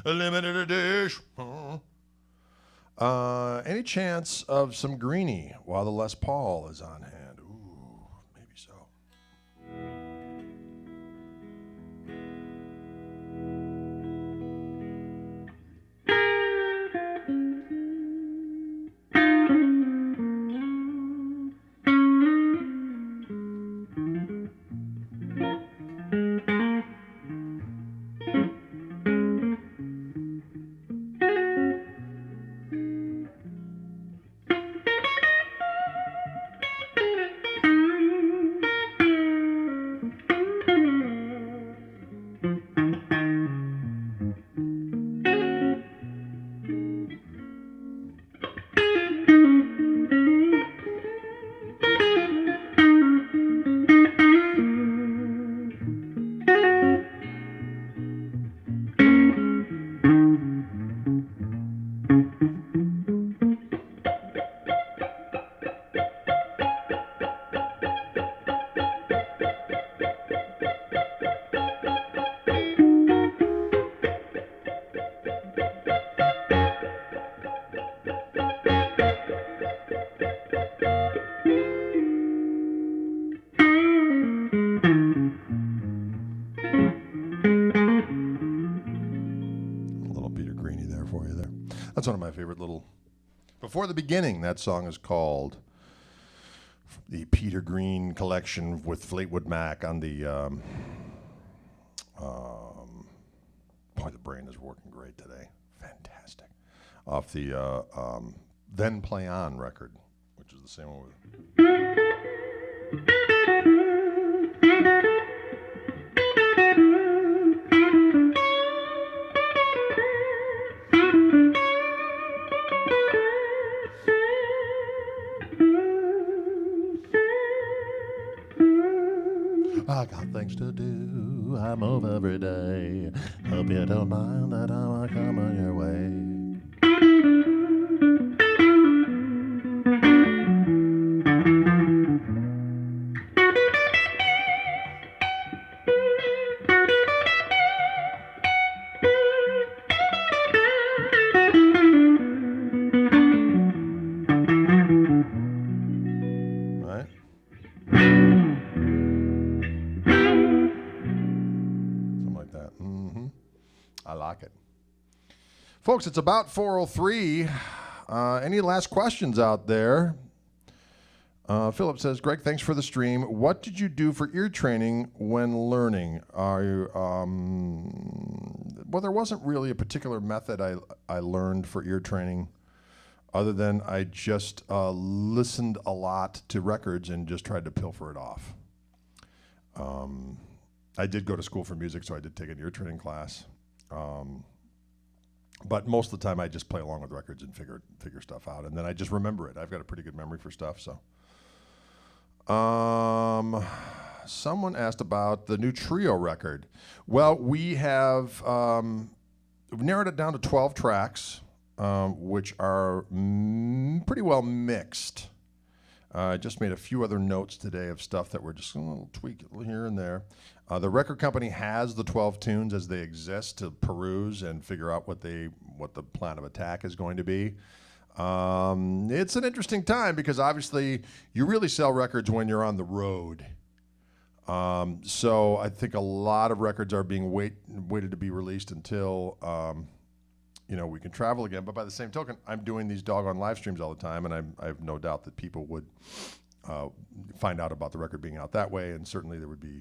A limited edition. Any chance of some greenie while the Les Paul is on hand? Ooh, maybe so. That's one of my favorite little. Before the Beginning, that song is called. The Peter Green collection with Fleetwood Mac on the. Boy, the brain is working great today. Fantastic. Off the Then Play On record, which is the same one with. I got things to do, I move every day. Hope you don't mind that I'm coming your way. Folks, it's about 4:03. Any last questions out there? Philip says, Greg, thanks for the stream. What did you do for ear training when learning? Are you, well, there wasn't really a particular method I learned for ear training other than I just listened a lot to records and just tried to pilfer it off. I did go to school for music, so I did take an ear training class. But most of the time, I just play along with records and figure stuff out, and then I just remember it. I've got a pretty good memory for stuff. So, someone asked about the new Trio record. Well, we have narrowed it down to 12 tracks, which are pretty well mixed. I just made a few other notes today of stuff that we're just a little tweak here and there. The record company has the 12 tunes as they exist to peruse and figure out what the plan of attack is going to be. It's an interesting time because obviously you really sell records when you're on the road. So I think a lot of records are being waited to be released until we can travel again. But by the same token, I'm doing these doggone live streams all the time, and I have no doubt that people would find out about the record being out that way, and certainly there would be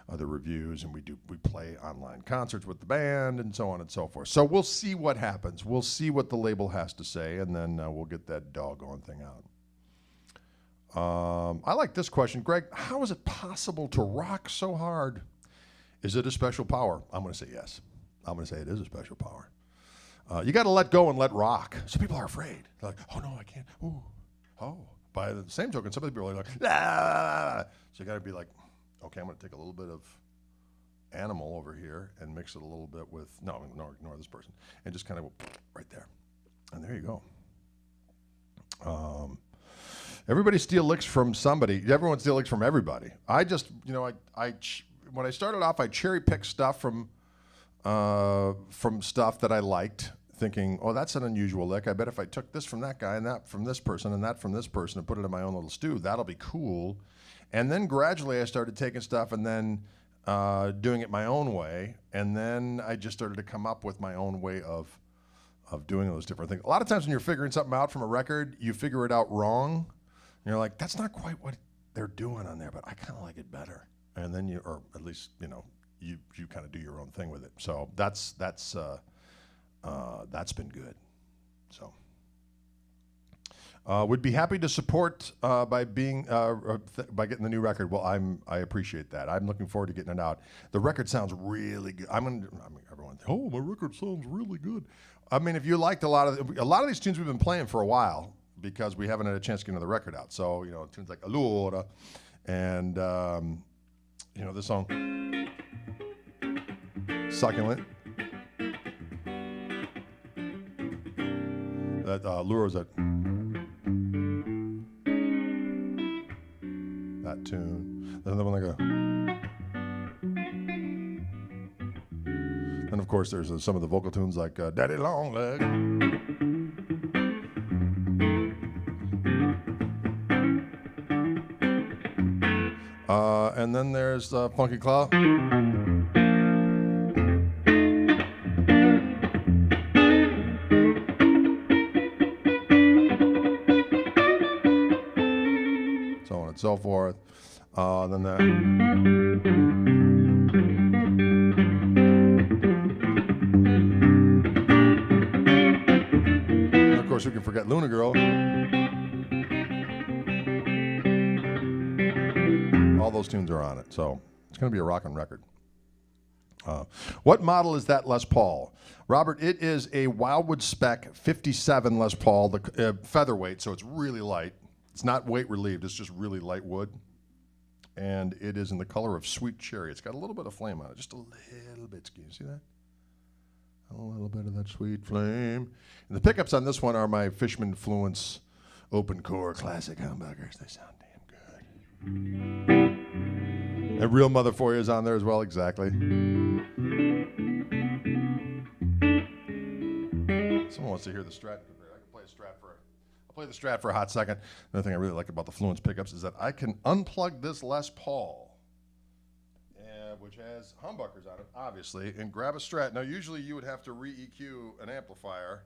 other reviews, and we play online concerts with the band and so on and so forth. So we'll see what happens. We'll see what the label has to say, and then we'll get that doggone thing out. I like this question. Greg, how is it possible to rock so hard? Is it a special power? I'm going to say yes. I'm going to say it is a special power. You got to let go and let rock. Some people are afraid. They're like, oh, no, I can't. Ooh. Oh. By the same token, some people are like, ah. So you got to be like, okay, I'm going to take a little bit of animal over here and mix it a little bit with, no, ignore this person. And just kind of right there. And there you go. Everybody steal licks from somebody. Everyone steal licks from everybody. I just, when I started off, I cherry-picked stuff from stuff that I liked, thinking, oh, that's an unusual lick. I bet if I took this from that guy and that from this person and that from this person and put it in my own little stew, that'll be cool. And then gradually I started taking stuff and then doing it my own way. And then I just started to come up with my own way of doing those different things. A lot of times when you're figuring something out from a record, you figure it out wrong. And you're like, that's not quite what they're doing on there, but I kind of like it better. And then or at least, you kind of do your own thing with it. So that's been good. So would be happy to support by getting the new record. Well, I appreciate that. I'm looking forward to getting it out. The record sounds really good. Everyone, oh, my record sounds really good. I mean, if you liked a lot of these tunes we've been playing for a while because we haven't had a chance to get another record out. So tunes like Allora and this song Succulent. That Lures that tune. Then the one like and of course there's some of the vocal tunes like Daddy Long Leg. And then there's Funky Claw. so forth. Then the and of course, we can forget Luna Girl. All those tunes are on it, so it's going to be a rockin' record. What model is that Les Paul? Robert, it is a Wildwood Spec 57 Les Paul, the featherweight, so it's really light. It's not weight relieved, it's just really light wood. And it is in the color of sweet cherry. It's got a little bit of flame on it, just a little bit. Can you see that? A little bit of that sweet flame. And the pickups on this one are my Fishman Fluence open core classic humbuckers. They sound damn good. And Real Mother For You is on there as well, exactly. Someone wants to hear the Strat. I can play a Strat for. I'll play the Strat for a hot second. Another thing I really like about the Fluence pickups is that I can unplug this Les Paul, which has humbuckers on it, obviously, and grab a Strat. Now, usually you would have to re-EQ an amplifier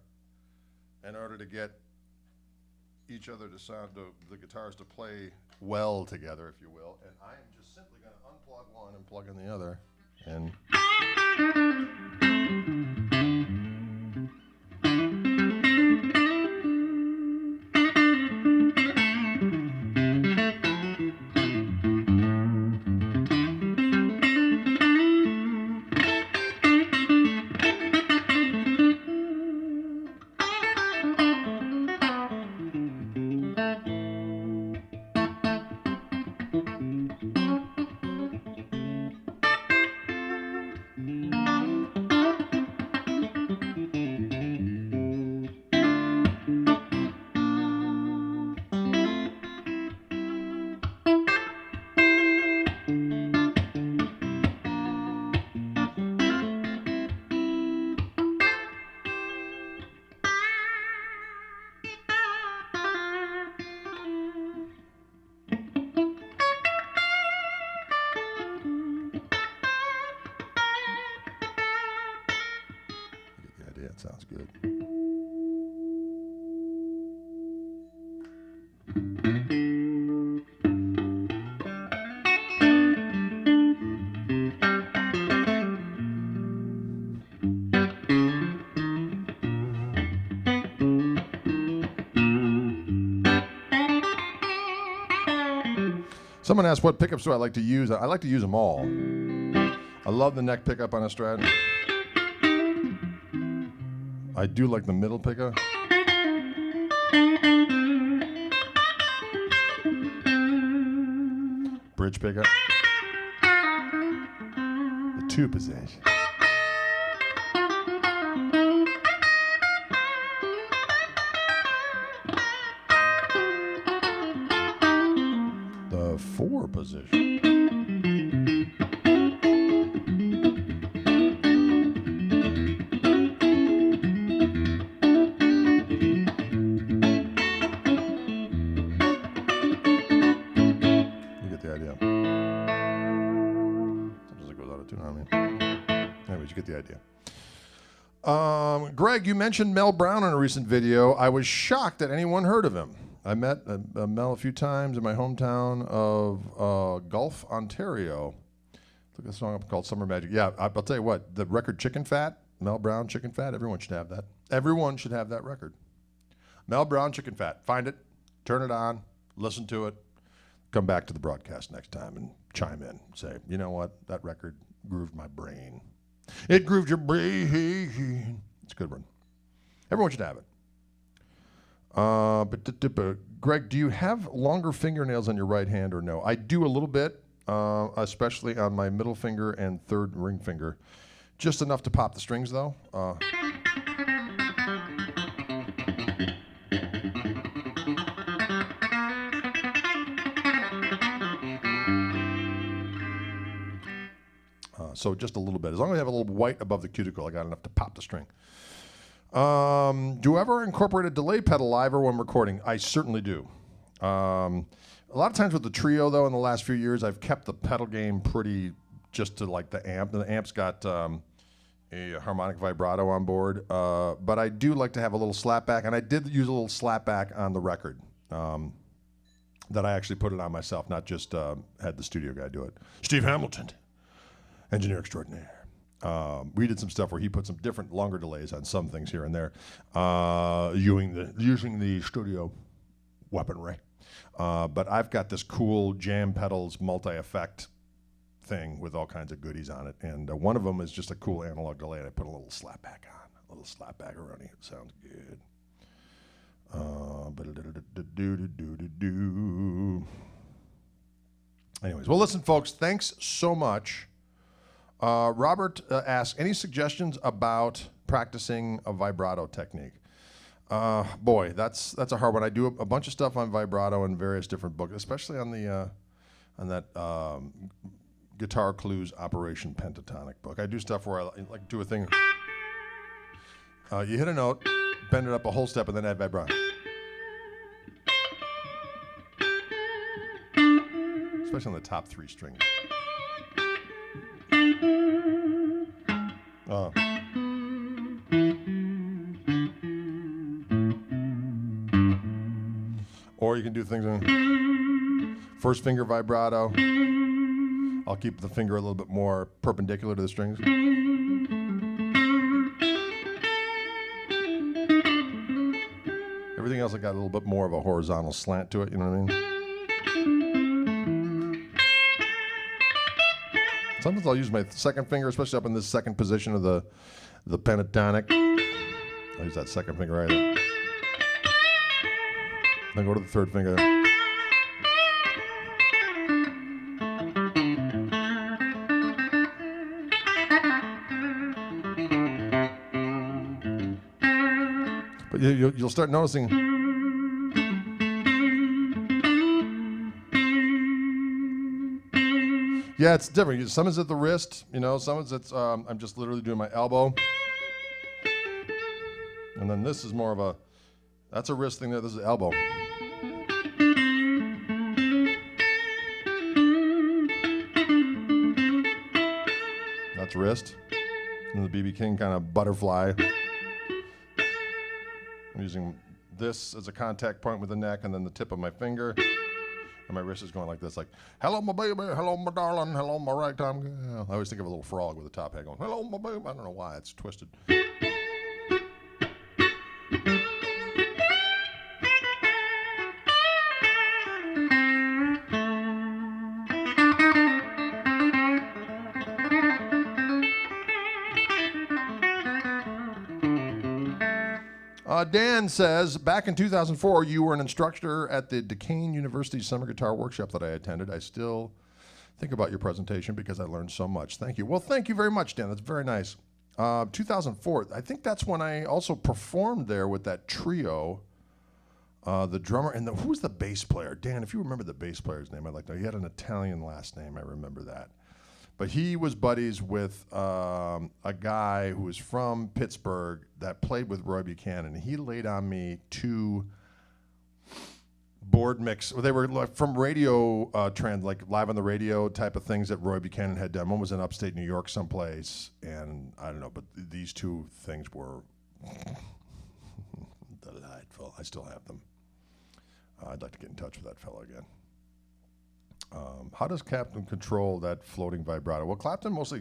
in order to get each other to sound, the guitars to play well together, if you will. And I am just simply going to unplug one and plug in the other. And that sounds good. Someone asked what pickups do I like to use. I like to use them all. I love the neck pickup on a Strat. I do like the middle pickup. Bridge pickup. The two position. The four position. You get the idea. Greg, you mentioned Mel Brown in a recent video. I was shocked that anyone heard of him. I met Mel a few times in my hometown of Gulf, Ontario. Look at a song up called Summer Magic. Yeah, I'll tell you what, the record Chicken Fat, Mel Brown Chicken Fat, everyone should have that. Everyone should have that record. Mel Brown Chicken Fat. Find it, turn it on, listen to it, come back to the broadcast next time and chime in. Say, you know what, that record grooved my brain. It grooved your brain. It's a good one. Everyone should have it. Greg, do you have longer fingernails on your right hand or no? I do a little bit, especially on my middle finger and third ring finger. Just enough to pop the strings, though. So just a little bit. As long as I have a little white above the cuticle, I got enough to pop the string. Do you ever incorporate a delay pedal live or when recording? I certainly do. A lot of times with the trio, though, in the last few years, I've kept the pedal game pretty just to like the amp. The amp's got a harmonic vibrato on board, but I do like to have a little slapback, and I did use a little slapback on the record. that I actually put it on myself, not just had the studio guy do it. Steve Hamilton, engineer extraordinaire. We did some stuff where he put some different longer delays on some things here and there, using the studio weaponry. But I've got this cool jam pedals multi-effect thing with all kinds of goodies on it, and one of them is just a cool analog delay, and I put a little slapback on, a little slapback around it. It sounds good. Anyways, well, listen, folks, thanks so much. Robert asks, any suggestions about practicing a vibrato technique? Boy, that's a hard one. I do a bunch of stuff on vibrato in various different books, especially on the on that Guitar Clues Operation Pentatonic book. I do stuff where I like do a thing. You hit a note, bend it up a whole step, and then add vibrato. Especially on the top 3 strings. Or you can do things on first finger vibrato. I'll keep the finger a little bit more perpendicular to the strings. Everything else I got a little bit more of a horizontal slant to it, you know what I mean? Sometimes I'll use my second finger, especially up in this second position of the pentatonic. I'll use that second finger right there. Then go to the third finger. But you'll start noticing. Yeah, it's different. Some is at the wrist, some is it's, I'm just literally doing my elbow. And then this is more of that's a wrist thing there, this is elbow. That's wrist. And the BB King kind of butterfly. I'm using this as a contact point with the neck and then the tip of my finger. And my wrist is going like this, like, hello, my baby, hello, my darling, hello, my ragtime girl. I always think of a little frog with a top hat going, hello, my baby. I don't know why, it's twisted. Dan says, back in 2004, you were an instructor at the Duquesne University Summer Guitar Workshop that I attended. I still think about your presentation because I learned so much. Thank you. Well, thank you very much, Dan. That's very nice. 2004, I think that's when I also performed there with that trio, the drummer, and who was the bass player? Dan, if you remember the bass player's name, I'd like to know. He had an Italian last name. I remember that. But he was buddies with a guy who was from Pittsburgh that played with Roy Buchanan. He laid on me 2 board mix. They were like from radio trend, like live on the radio type of things that Roy Buchanan had done. One was in upstate New York someplace, and I don't know, but these 2 things were delightful. I still have them. I'd like to get in touch with that fellow again. How does Clapton control that floating vibrato? Well, Clapton mostly...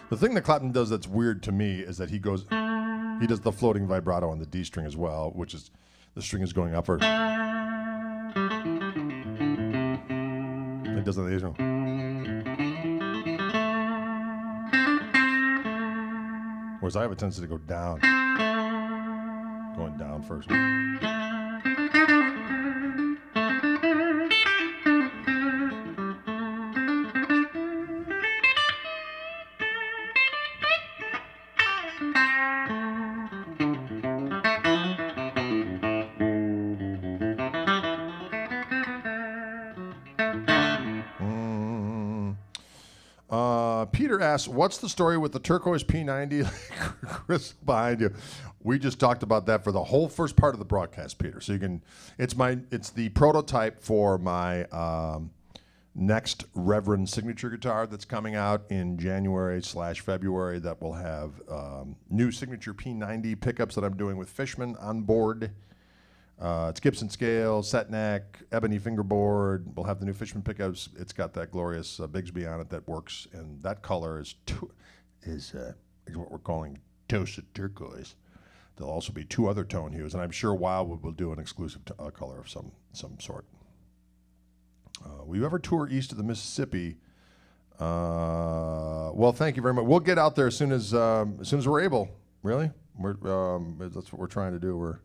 The thing that Clapton does that's weird to me is that he does the floating vibrato on the D string as well, which is, the string is going upward. It does on the A string. Whereas I have a tendency to go down. Going down first. Peter asks, what's the story with the turquoise P90 crystal behind you? We just talked about that for the whole first part of the broadcast, Peter. So you can, it's the prototype for my next Reverend signature guitar that's coming out in January/February that will have new signature P90 pickups that I'm doing with Fishman on board. It's Gibson scale, set neck, ebony fingerboard. We'll have the new Fishman pickups. It's got that glorious Bigsby on it that works, and that color is what we're calling toasted turquoise. There'll also be 2 other tone hues, and I'm sure Wildwood will do an exclusive color of some sort. Will you ever tour east of the Mississippi? Well, thank you very much. We'll get out there as soon as we're able. Really, that's what we're trying to do.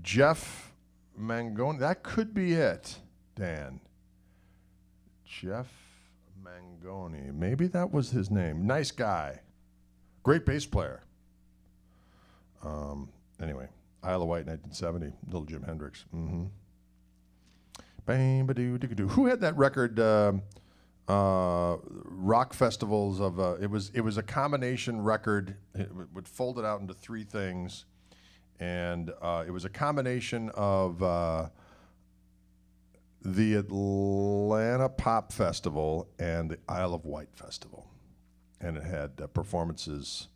Jeff Mangoni. That could be it, Dan. Jeff Mangoni. Maybe that was his name. Nice guy. Great bass player. Anyway, Isle of Wight, 1970. Little Jim Hendrix. Mm-hmm. Who had that record? Rock festivals of. It was a combination record. It would fold it out into 3 things, and it was a combination of the Atlanta Pop Festival and the Isle of Wight Festival, and it had performances.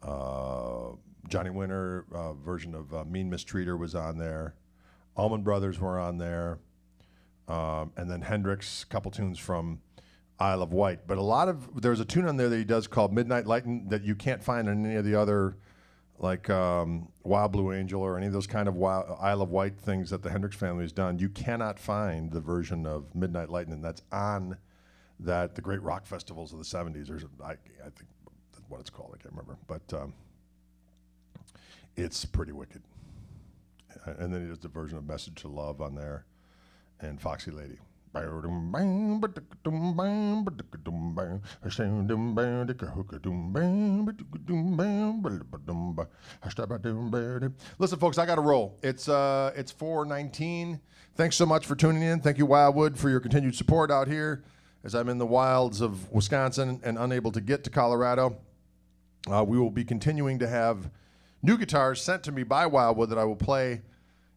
Johnny Winter version of Mean Mistreater was on there. Allman Brothers were on there. And then Hendrix, a couple tunes from Isle of Wight. But there's a tune on there that he does called Midnight Lightin' that you can't find on any of the other, like Wild Blue Angel or any of those kind of Isle of Wight things that the Hendrix family has done. You cannot find the version of Midnight Lightin' that's on the great rock festivals of the 70s. I think that's what it's called. I can't remember. But it's pretty wicked. And then he does the version of Message to Love on there. And Foxy Lady. Listen, folks, I got to roll. It's 4:19. Thanks so much for tuning in. Thank you, Wildwood, for your continued support out here as I'm in the wilds of Wisconsin and unable to get to Colorado. We will be continuing to have new guitars sent to me by Wildwood that I will play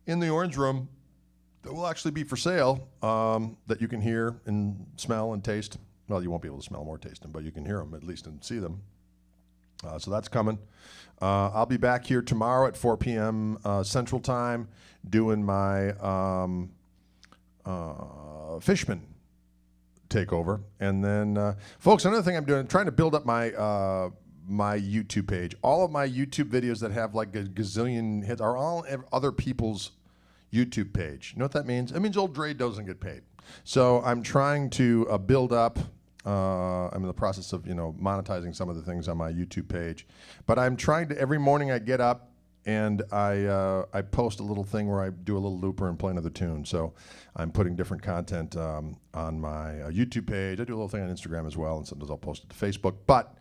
in the Orange Room that will actually be for sale, that you can hear and smell and taste. Well, you won't be able to smell them or taste them, but you can hear them at least and see them. So that's coming. I'll be back here tomorrow at 4 p.m. Central Time doing my Fishman takeover. And then, folks, another thing I'm doing, I'm trying to build up my my YouTube page. All of my YouTube videos that have like a gazillion hits are all other people's YouTube page. You know what that means? It means old Dre doesn't get paid. So I'm trying to build up. I'm in the process of monetizing some of the things on my YouTube page, but I'm trying to. Every morning I get up and I post a little thing where I do a little looper and play another tune. So I'm putting different content on my YouTube page. I do a little thing on Instagram as well, and sometimes I'll post it to Facebook. But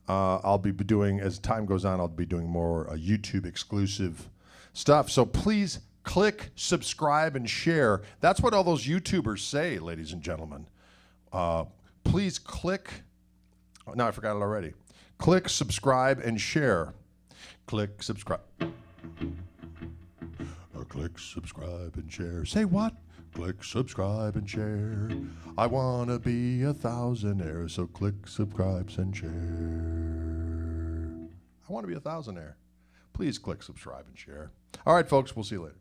I'll be doing, as time goes on, I'll be doing more YouTube exclusive stuff. So please click, subscribe, and share. That's what all those YouTubers say, ladies and gentlemen. Please click. Oh, no, I forgot it already. Click, subscribe, and share. Click, subscribe. Click, subscribe, and share. Say what? Click, subscribe, and share. I want to be a thousandaire, so click, subscribe, and share. I want to be a thousandaire. Please click, subscribe, and share. All right, folks, we'll see you later.